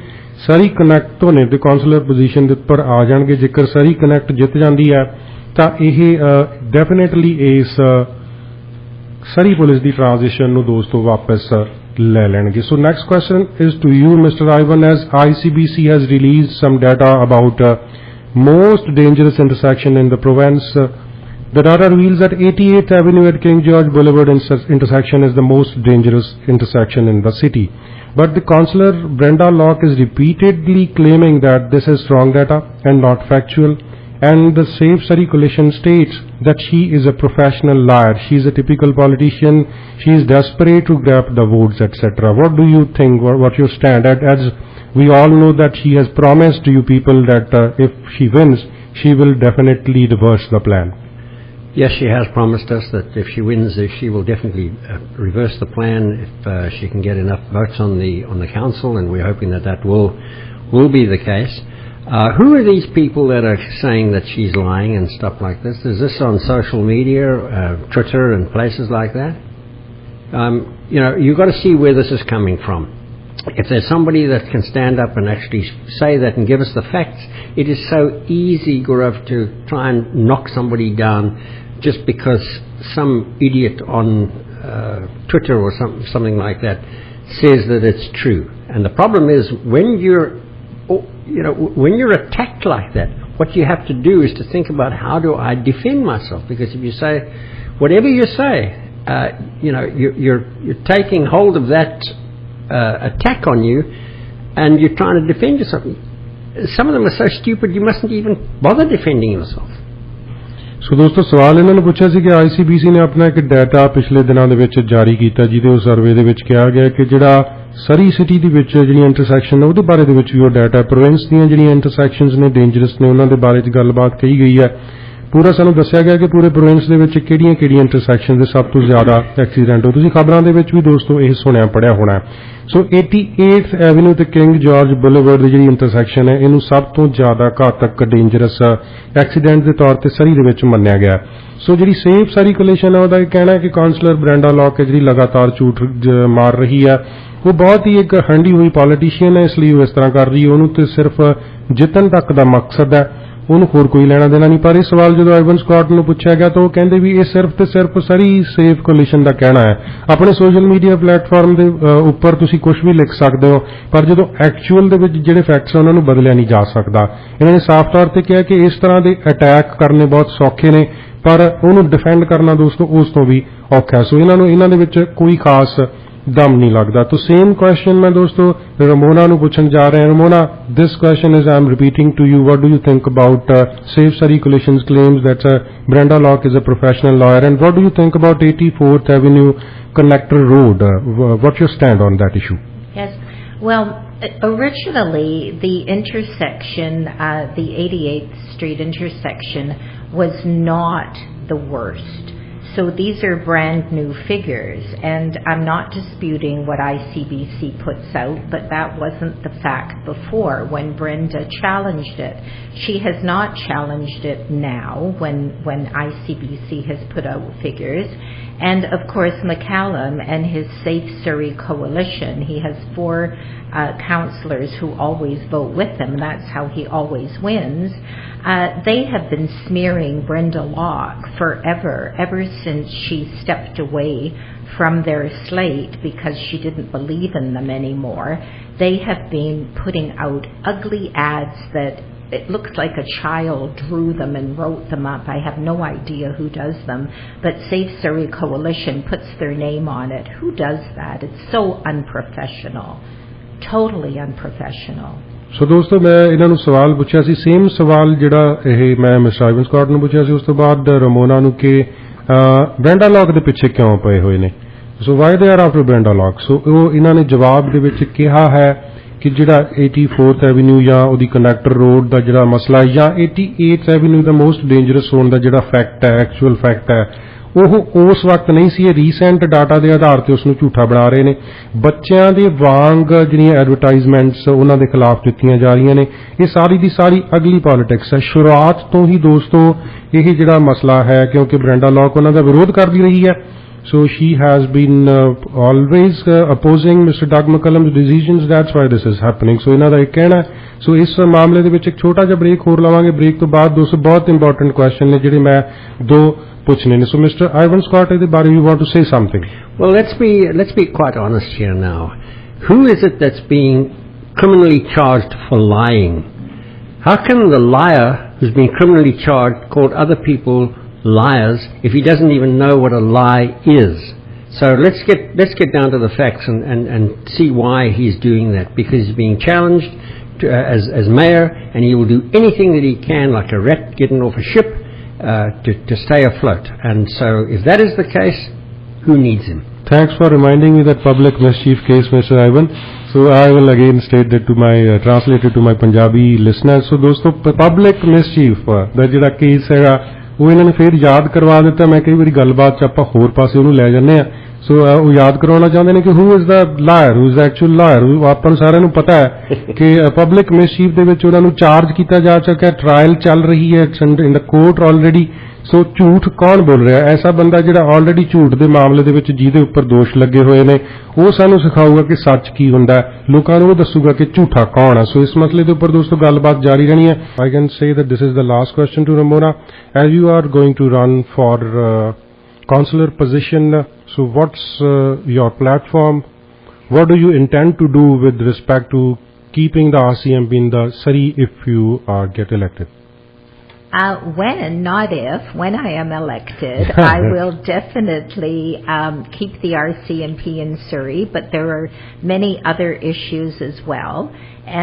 ਸਰੀ ਕਨੈਕਟ ਹੋਣੇ ਤੇ ਕਾਉਂਸਲਰ ਪੋਜੀਸ਼ਨ ਦੇ ਉੱਪਰ ਆ ਜਾਣਗੇ। ਜੇਕਰ ਸਰੀ ਕਨੈਕਟ ਜਿੱਤ ਜਾਂਦੀ ਹੈ ਤਾਂ ਇਹ ਡੈਫੀਨੇਟਲੀ ਇਸ ਸਰੀ ਪੁਲਿਸ ਦੀ ਟ੍ਰਾਂਜੀਸ਼ਨ ਨੂੰ ਦੋਸਤੋ ਵਾਪਸ ਲੈ ਲੈਣਗੇ। So next question is to you mister Ivan, as ICBC has released some data about most dangerous intersection in the province. The data reveals that 88th Avenue at King George Boulevard intersection is the most dangerous intersection in the city. But the councillor Brenda Locke is repeatedly claiming that this is wrong data and not factual. And the Safe Surrey Coalition states that she is a professional liar. She is a typical politician. She is desperate to grab the votes, etc. What do you think? What your stand? As we all know that she has promised you people that if she wins, she will definitely reverse the plan. Yes, she has promised us that if she wins, she will definitely reverse the plan if she can get enough votes on the council, and we're hoping that will be the case. Who are these people that are saying that she's lying and stuff like this? Is this on social media, Twitter and places like that? You've got to see where this is coming from. If there's somebody that can stand up and actually say that and give us the facts, it is so easy, Gaurav, to try and knock somebody down just because some idiot on Twitter or something like that says that it's true. And the problem is when you're attacked like that, what you have to do is to think about how do I defend myself? Because if you say whatever you say, you're taking hold of that attack on you, and you're trying to defend yourself. Some of them are so stupid you mustn't even bother defending yourself. ਸੋ ਦੋਸਤੋ, ਸਵਾਲ ਇਹਨਾਂ ਨੂੰ ਪੁੱਛਿਆ ਸੀ ਕਿ ICBC ਨੇ ਆਪਣਾ ਇੱਕ ਡਾਟਾ ਪਿਛਲੇ ਦਿਨਾਂ ਦੇ ਵਿੱਚ ਜਾਰੀ ਕੀਤਾ, ਜਿਹਦੇ ਉਹ ਸਰਵੇ ਦੇ ਵਿੱਚ ਕਿਹਾ ਗਿਆ ਕਿ ਜਿਹੜਾ ਸਰੀ ਸਿਟੀ ਦੇ ਵਿੱਚ ਜਿਹੜੀਆਂ ਇੰਟਰਸੈਕਸ਼ਨ ਉਹਦੇ ਬਾਰੇ ਦੇ ਵਿੱਚ ਵੀ ਉਹ ਡਾਟਾ ਪ੍ਰੋਵਿੰਸ ਦੀਆਂ ਜਿਹੜੀਆਂ ਇੰਟਰਸੈਕਸ਼ਨਸ ਨੇ ਡੇਂਜਰਸ ਨੇ ਉਹਨਾਂ ਦੇ ਬਾਰੇ 'ਚ ਗੱਲਬਾਤ ਕਹੀ ਗਈ ਹੈ। ਪੂਰਾ ਸਾਨੂੰ ਦੱਸਿਆ ਗਿਆ ਕਿ ਪੂਰੇ ਪ੍ਰੋਵਿੰਸ ਦੇ ਵਿੱਚ ਕਿਹੜੀਆਂ ਇੰਟਰਸੈਕਸ਼ਨ ਦੇ ਸਭ ਤੋਂ ਜ਼ਿਆਦਾ ਐਕਸੀਡੈਂਟ ਹੋ। ਤੁਸੀਂ ਖਬਰਾਂ ਦੇ ਵਿੱਚ ਵੀ ਦੋਸਤੋ ਇਹ ਸੁਣਿਆ ਪੜਿਆ ਹੋਣਾ। ਸੋ 88th ਐਵਨਿਊ ਤੇ ਕਿੰਗ ਜਾਰਜ ਬੁਲੇਵਰਡ ਦੀ ਜਿਹੜੀ ਇੰਟਰਸੈਕਸ਼ਨ ਹੈ ਇਹਨੂੰ ਸਭ ਤੋਂ ਜ਼ਿਆਦਾ ਘਾਤਕ ਡੇਂਜਰਸ ਐਕਸੀਡੈਂਟ ਦੇ ਤੌਰ ਤੇ ਸਰੀ ਦੇ ਵਿੱਚ ਮੰਨਿਆ ਗਿਆ। ਸੋ ਜਿਹੜੀ ਸੇਫ ਸਰੀ ਕੋਲੀਸ਼ਨ ਹੈ ਉਹਦਾ ਇਹ ਕਹਿਣਾ ਹੈ ਕਿ ਕਾਉਂਸਲਰ ਬ੍ਰੈਂਡਾ ਲੌਕ ਹੈ ਜਿਹੜੀ ਲਗਾਤਾਰ ਝੂਠ ਮਾਰ ਰਹੀ ਹੈ, ਉਹ ਬਹੁਤ ਹੀ ਇੱਕ ਹੰਡੀ ਹੋਈ ਪੋਲੀਟੀਸ਼ੀਅਨ ਹੈ, ਇਸ ਲਈ ਉਹ ਇਸ ਤਰ੍ਹਾਂ ਕਰ ਰਹੀ ਹੈ। ਉਹਨੂੰ ਤੇ ਸਿਰਫ ਜਿੱਤਣ ਤੱਕ ਦਾ ਮਕਸਦ ਹੈ, ਉਹਨੂੰ ਹੋਰ ਕੋਈ ਲੈਣਾ ਦੇਣਾ ਨਹੀਂ। ਪਰ ਇਹ ਸਵਾਲ ਜਦੋਂ ਆਈਵਨ ਸਕਾਟ ਨੂੰ ਪੁੱਛਿਆ ਗਿਆ ਤਾਂ ਉਹ ਕਹਿੰਦੇ ਵੀ ਇਹ ਸਿਰਫ ਤੇ ਸਿਰਫ ਸਰੀ ਸੇਫ ਕੋਲੀਸ਼ਨ ਦਾ ਕਹਿਣਾ ਹੈ। ਆਪਣੇ ਸੋਸ਼ਲ ਮੀਡੀਆ ਪਲੇਟਫਾਰਮ ਦੇ ਉੱਪਰ ਤੁਸੀਂ ਕੁਝ ਵੀ ਲਿਖ ਸਕਦੇ ਹੋ, ਪਰ ਜਦੋਂ ਐਕਚੁਅਲ ਦੇ ਵਿੱਚ ਜਿਹੜੇ ਫੈਕਟਸ ਉਹਨਾਂ ਨੂੰ ਬਦਲਿਆ ਨਹੀਂ ਜਾ ਸਕਦਾ। ਇਹਨਾਂ ਨੇ ਸਾਫ਼ ਤੌਰ ਤੇ ਕਿਹਾ ਕਿ ਇਸ ਤਰ੍ਹਾਂ ਦੇ ਅਟੈਕ ਕਰਨੇ ਬਹੁਤ ਸੌਖੇ ਨੇ, ਪਰ ਉਹਨੂੰ ਡਿਫੈਂਡ ਕਰਨਾ ਦੋਸਤੋ ਉਸ ਤੋਂ ਵੀ ਔਖਾ। ਸੋ ਇਹਨਾਂ ਦੇ ਵਿੱਚ ਕੋਈ ਖਾਸ दम नहीं लगता। तो सेम क्वेश्चन मैं दोस्तों रमोना नु पूछन जा रहे हैं। Ramona, this question is I am repeating to you, what do you think about Safe Surrey Coalition's claims that Brenda Locke is a professional lawyer, and what do you think about 84th Avenue Connector Road? What's your stand on that issue? Yes. Well, originally the intersection, the 88th Street intersection, was not the worst. So these are brand new figures, and I'm not disputing what ICBC puts out, but that wasn't the fact before when Brenda challenged it. She has not challenged it now when ICBC has put out figures. And of course McCallum and his Safe Surrey coalition, he has 4 councillors who always vote with him, and that's how he always wins. They have been smearing Brenda Locke forever, ever since she stepped away from their slate because she didn't believe in them anymore. They have been putting out ugly ads that it looks like a child drew them and wrote them up. I have no idea who does them, but Safe Surrey Coalition puts their name on it. Who does that? It's so unprofessional, totally unprofessional. ਸੋ ਦੋਸਤੋ ਮੈਂ ਇਹਨਾਂ ਨੂੰ ਸਵਾਲ ਪੁੱਛਿਆ ਸੀ, ਸੇਮ ਸਵਾਲ ਜਿਹੜਾ ਇਹ ਮੈਂ ਮਿਸਟਰ ਆਈਵਨ ਸਕਾਟ ਨੂੰ ਪੁੱਛਿਆ ਸੀ, ਉਸ ਤੋਂ ਬਾਅਦ ਰਮੋਨਾ ਨੂੰ ਕਿ ਬ੍ਰੈਂਡਾ ਲੌਕ ਦੇ ਪਿੱਛੇ ਕਿਉਂ ਪਏ ਹੋਏ ਨੇ, so why they are after Brenda Locke. ਸੋ ਉਹ ਇਹਨਾਂ ਨੇ ਜਵਾਬ ਦੇ ਵਿੱਚ ਕਿਹਾ ਹੈ ਕਿ ਜਿਹੜਾ 84th ਐਵੀਨਿਊ ਜਾਂ ਉਹਦੀ ਕਨੈਕਟਰ ਰੋਡ ਦਾ ਜਿਹੜਾ ਮਸਲਾ ਹੈ, ਜਾਂ 88th ਐਵੀਨਿਊ ਦਾ ਮੋਸਟ ਡੇਂਜਰਸ ਹੋਣ ਦਾ ਜਿਹੜਾ ਫੈਕਟ ਹੈ, ਐਕਚੁਅਲ ਫੈਕਟ ਹੈ, ਉਹ ਉਸ ਵਕਤ ਨਹੀਂ ਸੀ। ਇਹ ਰੀਸੈਂਟ ਡਾਟਾ ਦੇ ਆਧਾਰ ਤੇ ਉਸ ਨੂੰ ਝੂਠਾ ਬਣਾ ਰਹੇ ਨੇ। ਬੱਚਿਆਂ ਦੇ ਵਾਂਗ ਜਿਹੜੀਆਂ ਐਡਵਰਟਾਈਜ਼ਮੈਂਟਸ ਉਹਨਾਂ ਦੇ ਖਿਲਾਫ ਦਿੱਤੀਆਂ ਜਾ ਰਹੀਆਂ ਨੇ, ਇਹ ਸਾਰੀ ਦੀ ਸਾਰੀ ਅਗਲੀ ਪੋਲਿਟਿਕਸ ਹੈ। ਸ਼ੁਰੂਆਤ ਤੋਂ ਹੀ ਦੋਸਤੋ ਇਹ ਜਿਹੜਾ ਮਸਲਾ ਹੈ, ਕਿਉਂਕਿ ਬ੍ਰੈਂਡਾ ਲੌਕ ਉਹਨਾਂ ਦਾ ਵਿਰੋਧ ਕਰਦੀ ਰਹੀ ਹੈ, so she has been always opposing Mr. Doug McCallum's decisions, that's why this is happening. so ਇਹਨਾਂ ਦਾ ਇਹ ਕਹਿਣਾ ਹੈ। ਸੋ ਇਸ ਮਾਮਲੇ ਦੇ ਵਿੱਚ ਇੱਕ ਛੋਟਾ ਜਿਹਾ ਬ੍ਰੇਕ ਹੋਰ ਲਵਾਂਗੇ। ਬ੍ਰੇਕ ਤੋਂ ਬਾਅਦ ਦੋਸਤੋ ਬਹੁਤ ਇੰਪੋਰਟੈਂਟ ਕੁਐਸਚਨ ਨੇ ਜਿਹੜੇ ਮੈਂ 2 ਪੁੱਛਣੇ ਨੇ। ਸੋ ਮਿਸਟਰ ਆਈਵਨ ਸਕਾਟ, ਇਹਦੇ ਬਾਰੇ you want to say something? Well, let's be quite honest here now. Who is it that's being criminally charged for lying? How can the liar who's been criminally charged called other people liars if he doesn't even know what a lie is? So let's get down to the facts and see why he's doing that, because he's being challenged to, as mayor, and he will do anything that he can, like a rat getting off a ship, to stay afloat. And so if that is the case, who needs him? Thanks for reminding me that public mischief case, Mr. Ivan. So I will again state that to my translate it to my Punjabi listeners. So dosto public mischief ਦਾ ਜਿਹੜਾ ਕੇਸ ਹੈਗਾ ਉਹ ਇਹਨਾਂ ਨੇ ਫੇਰ ਯਾਦ ਕਰਵਾ ਦਿੱਤਾ। ਮੈਂ ਕਈ ਵਾਰੀ ਗੱਲਬਾਤ ਚ ਆਪਾਂ ਹੋਰ ਪਾਸੇ ਉਹਨੂੰ ਲੈ ਜਾਂਦੇ ਆ। ਸੋ ਉਹ ਯਾਦ ਕਰਵਾਉਣਾ ਚਾਹੁੰਦੇ ਨੇ ਕਿ who is the lawyer, who is the actual lawyer. ਆਪਾਂ ਨੂੰ ਸਾਰਿਆਂ ਨੂੰ ਪਤਾ ਹੈ ਕਿ ਪਬਲਿਕ ਮਿਸਚੀਫ ਦੇ ਵਿੱਚ ਉਹਨਾਂ ਨੂੰ ਚਾਰਜ ਕੀਤਾ ਜਾ ਚੁੱਕਾ ਹੈ, ਟ੍ਰਾਇਲ ਚੱਲ ਰਹੀ ਹੈ ਇਨ ਦ ਕੋਰਟ ਆਲਰੇਡੀ। ਸੋ ਝੂਠ ਕੌਣ ਬੋਲ ਰਿਹਾ? ਐਸਾ ਬੰਦਾ ਜਿਹੜਾ ਆਲਰੇਡੀ ਝੂਠ ਦੇ ਮਾਮਲੇ ਦੇ ਵਿੱਚ ਜਿਹਦੇ ਉੱਪਰ ਦੋਸ਼ ਲੱਗੇ ਹੋਏ ਨੇ, ਉਹ ਸਾਨੂੰ ਸਿਖਾਊਗਾ ਕਿ ਸੱਚ ਕੀ ਹੁੰਦਾ ਹੈ, ਲੋਕਾਂ ਨੂੰ ਉਹ ਦੱਸੂਗਾ ਕਿ ਝੂਠਾ ਕੌਣ ਹੈ। ਸੋ ਇਸ ਮਸਲੇ ਦੇ ਉੱਪਰ ਦੋਸਤੋ ਗੱਲਬਾਤ ਜਾਰੀ ਰਹਿਣੀ ਹੈ। I can say that this is the last question to Ramona. As you are going to run for councillor position, so what's your platform? What do you intend to do with respect to keeping the RCMP in the Surrey if you get elected? When, not if, when I am elected, I will definitely keep the RCMP in Surrey, but there are many other issues as well.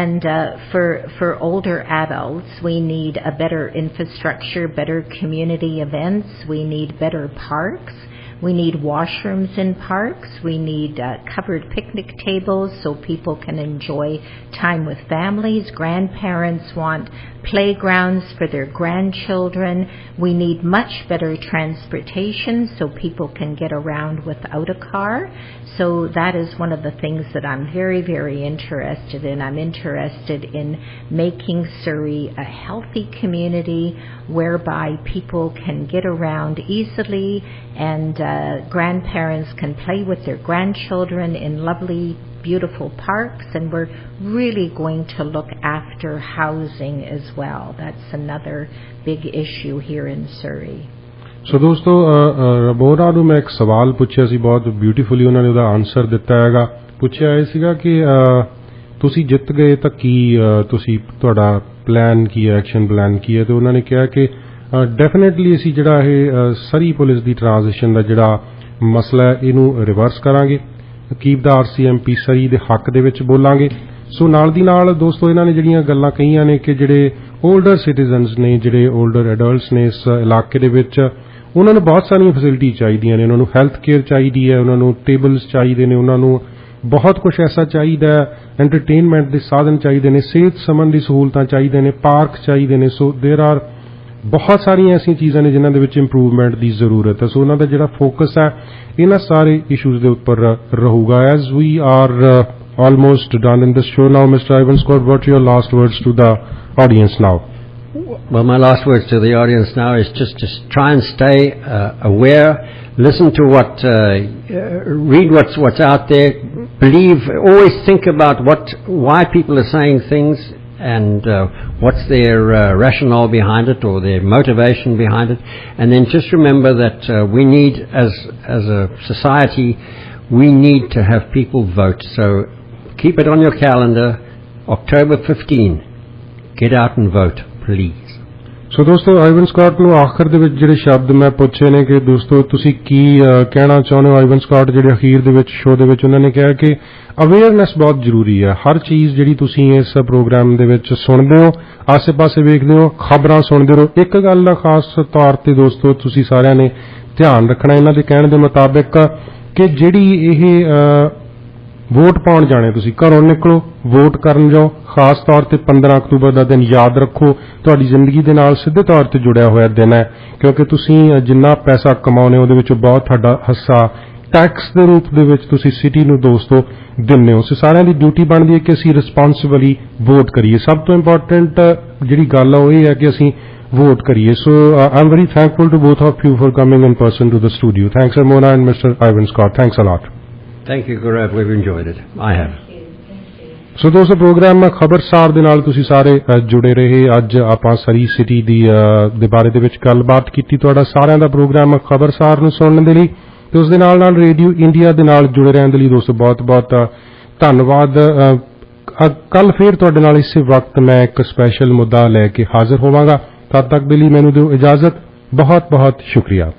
And for older adults, we need a better infrastructure, better community events, we need better parks. We need washrooms in parks. We need covered picnic tables so people can enjoy time with families. Grandparents want playgrounds for their grandchildren. We need much better transportation so people can get around without a car. So that is one of the things that I'm very, very interested in. I'm interested in making Surrey a healthy community whereby people can get around easily, and grandparents can play with their grandchildren in lovely, beautiful parks. And we're really going to look after housing as well. That's another big issue here in Surrey. ਸੋ ਦੋਸਤੋ ਰਮੋਨਾ ਨੂੰ ਮੈਂ ਇੱਕ ਸਵਾਲ ਪੁੱਛਿਆ ਸੀ, ਬਹੁਤ ਬਿਊਟੀਫੁਲੀ ਉਹਨਾਂ ਨੇ ਉਹਦਾ ਆਨਸਰ ਦਿੱਤਾ ਹੈਗਾ। ਪੁੱਛਿਆ ਇਹ ਸੀਗਾ ਕਿ ਤੁਸੀਂ ਜਿੱਤ ਗਏ ਤਾਂ ਕੀ ਤੁਸੀਂ ਤੁਹਾਡਾ ਪਲਾਨ ਕੀ ਹੈ, ਐਕਸ਼ਨ ਪਲਾਨ ਕੀ ਹੈ? ਤੇ ਉਹਨਾਂ ਨੇ ਕਿਹਾ ਕਿ ਡੈਫੀਨੇਟਲੀ ਅਸੀਂ ਜਿਹੜਾ ਇਹ ਸਰੀ ਪੁਲਿਸ ਦੀ ਟ੍ਰਾਂਜੀਸ਼ਨ ਦਾ ਜਿਹੜਾ ਮਸਲਾ ਹੈ ਇਹਨੂੰ ਰਿਵਰਸ ਕਰਾਂਗੇ। ਕੀਪ ਦਾ RCMP ਸਰੀ ਦੇ ਹੱਕ ਦੇ ਵਿੱਚ ਬੋਲਾਂਗੇ। ਸੋ ਨਾਲ ਦੀ ਨਾਲ ਦੋਸਤੋ ਇਹਨਾਂ ਨੇ ਜਿਹੜੀਆਂ ਗੱਲਾਂ ਕਹੀਆਂ ਨੇ ਕਿ ਜਿਹੜੇ 올ਡਰ ਸਿਟੀਜ਼ਨਸ ਨੇ, ਜਿਹੜੇ 올ਡਰ ਐਡਲਟਸ ਨੇ ਇਸ ਇਲਾਕੇ ਦੇ ਵਿੱਚ, ਉਹਨਾਂ ਨੂੰ ਬਹੁਤ ਸਾਰੀਆਂ ਫੈਸਿਲਿਟੀ ਚਾਹੀਦੀਆਂ ਨੇ। ਉਹਨਾਂ ਨੂੰ ਹੈਲਥ ਕੇਅਰ ਚਾਹੀਦੀ ਹੈ, ਉਹਨਾਂ ਨੂੰ ਟੇਬਲਸ ਚਾਹੀਦੇ ਨੇ, ਉਹਨਾਂ ਨੂੰ ਬਹੁਤ ਕੁਝ ਐਸਾ ਚਾਹੀਦਾ ਹੈ, ਐਂਟਰਟੇਨਮੈਂਟ ਦੇ ਸਾਧਨ ਚਾਹੀਦੇ ਨੇ, ਸਿਹਤ ਸੰਬੰਧੀ ਸਹੂਲਤਾਂ ਚਾਹੀਦੇ ਨੇ, ਪਾਰਕ ਚਾਹੀਦੇ ਨੇ। ਸੋ ਦੇਰ ਆਰ ਬਹੁਤ ਸਾਰੀਆਂ ਐਸੀਆਂ ਚੀਜ਼ਾਂ ਨੇ ਜਿਨ੍ਹਾਂ ਦੇ ਵਿੱਚ ਇੰਪਰੂਵਮੈਂਟ ਦੀ ਜ਼ਰੂਰਤ ਹੈ। ਸੋ ਉਹਨਾਂ ਦਾ ਜਿਹੜਾ ਫੋਕਸ ਹੈ ਇਹਨਾਂ ਸਾਰੇ ਇਸ਼ੂਜ਼ ਦੇ ਉੱਪਰ ਰਹੂਗਾ। As we are almost done in this show now, Mr. Ivan Scott, what are your last words to the audience now? Well, my last words to the audience now is just to try and stay aware, listen to read what's out there, believe, always think about why people are saying things and what's their rationale behind it or their motivation behind it, and then just remember that we need, as a society, we need to have people vote. So keep it on your calendar, October 15. Get out and vote, please. ਸੋ ਦੋਸਤੋ ਆਈਵਨ ਸਕਾਟ ਨੂੰ ਆਖਰ ਦੇ ਵਿੱਚ ਜਿਹੜੇ ਸ਼ਬਦ ਮੈਂ ਪੁੱਛੇ ਨੇ ਕਿ ਦੋਸਤੋ ਤੁਸੀਂ ਕੀ ਕਹਿਣਾ ਚਾਹੁੰਦੇ ਹੋ। ਆਈਵਨ ਸਕਾਟ ਜਿਹੜੇ ਅਖੀਰ ਦੇ ਵਿੱਚ ਸ਼ੋਅ ਦੇ ਵਿੱਚ ਉਹਨਾਂ ਨੇ ਕਿਹਾ ਕਿ ਅਵੇਅਰਨੈਸ ਬਹੁਤ ਜ਼ਰੂਰੀ ਹੈ। ਹਰ ਚੀਜ਼ ਜਿਹੜੀ ਤੁਸੀਂ ਇਸ ਪ੍ਰੋਗਰਾਮ ਦੇ ਵਿੱਚ ਸੁਣਦੇ ਹੋ, ਆਸੇ-ਪਾਸੇ ਵੇਖਦੇ ਹੋ, ਖਬਰਾਂ ਸੁਣਦੇ ਰਹੋ। ਇੱਕ ਗੱਲ ਦਾ ਖਾਸ ਤੌਰ ਤੇ ਦੋਸਤੋ ਤੁਸੀਂ ਸਾਰਿਆਂ ਨੇ ਧਿਆਨ ਰੱਖਣਾ ਇਹਨਾਂ ਦੇ ਕਹਿਣ ਦੇ ਮੁਤਾਬਿਕ ਕਿ ਜਿਹੜੀ ਇਹ ਵੋਟ ਪਾਉਣ ਜਾਣੇ, ਤੁਸੀਂ ਘਰੋਂ ਨਿਕਲੋ, ਵੋਟ ਕਰਨ ਜਾਓ। ਖਾਸ ਤੌਰ ਤੇ 15 ਅਕਤੂਬਰ ਦਾ ਦਿਨ ਯਾਦ ਰੱਖੋ, ਤੁਹਾਡੀ ਜ਼ਿੰਦਗੀ ਦੇ ਨਾਲ ਸਿੱਧੇ ਤੌਰ ਤੇ ਜੁੜਿਆ ਹੋਇਆ ਦਿਨ ਹੈ, ਕਿਉਂਕਿ ਤੁਸੀਂ ਜਿੰਨਾ ਪੈਸਾ ਕਮਾਉਂਦੇ ਹੋ ਉਹਦੇ ਵਿੱਚੋਂ ਬਹੁਤ ਤੁਹਾਡਾ ਹਿੱਸਾ ਟੈਕਸ ਦੇ ਰੂਪ ਦੇ ਵਿੱਚ ਤੁਸੀਂ ਸਿਟੀ ਨੂੰ ਦੋਸਤੋ ਦਿੰਦੇ ਹੋ। ਸੋ ਸਾਰਿਆਂ ਦੀ ਡਿਊਟੀ ਬਣਦੀ ਹੈ ਕਿ ਅਸੀਂ ਰਿਸਪੌਂਸਿਬਲੀ ਵੋਟ ਕਰੀਏ। ਸਭ ਤੋਂ ਇੰਪੋਰਟੈਂਟ ਜਿਹੜੀ ਗੱਲ ਹੈ ਉਹ ਇਹ ਹੈ ਕਿ ਅਸੀਂ vote kariye. So I'm very thankful to both of you for coming in person to the studio. Thanks Ramona and Mr. Ivan Scott. Thanks a lot. Thank you Gaurav, we've enjoyed it. I have. ਸੋ ਦੋਸਤੋ ਪ੍ਰੋਗਰਾਮ ਖਬਰਸਾਰ ਦੇ ਨਾਲ ਤੁਸੀਂ ਸਾਰੇ ਜੁੜੇ ਰਹੇ। ਅੱਜ ਆਪਾਂ ਸਰੀ ਸਿਟੀ ਦੇ ਬਾਰੇ ਦੇ ਵਿੱਚ ਗੱਲਬਾਤ ਕੀਤੀ। ਤੁਹਾਡਾ ਸਾਰਿਆਂ ਦਾ ਪ੍ਰੋਗਰਾਮ ਖਬਰਸਾਰ ਨੂੰ ਸੁਣਨ ਦੇ ਲਈ ਤੇ ਉਸ ਦੇ ਨਾਲ ਰੇਡੀਓ ਇੰਡੀਆ ਦੇ ਨਾਲ ਜੁੜੇ ਰਹਿਣ ਦੇ ਲਈ ਦੋਸਤੋ ਬਹੁਤ ਬਹੁਤ ਧੰਨਵਾਦ। ਕੱਲ ਫੇਰ ਤੁਹਾਡੇ ਨਾਲ ਇਸੇ ਵਕਤ ਮੈਂ ਇੱਕ ਸਪੈਸ਼ਲ ਮੁੱਦਾ ਲੈ ਕੇ ਹਾਜ਼ਰ ਹੋਵਾਂਗਾ। ਤਦ ਤੱਕ ਦੇ ਲਈ ਮੈਨੂੰ ਦਿਓ ਇਜਾਜ਼ਤ। ਬਹੁਤ ਬਹੁਤ ਸ਼ੁਕਰੀਆ।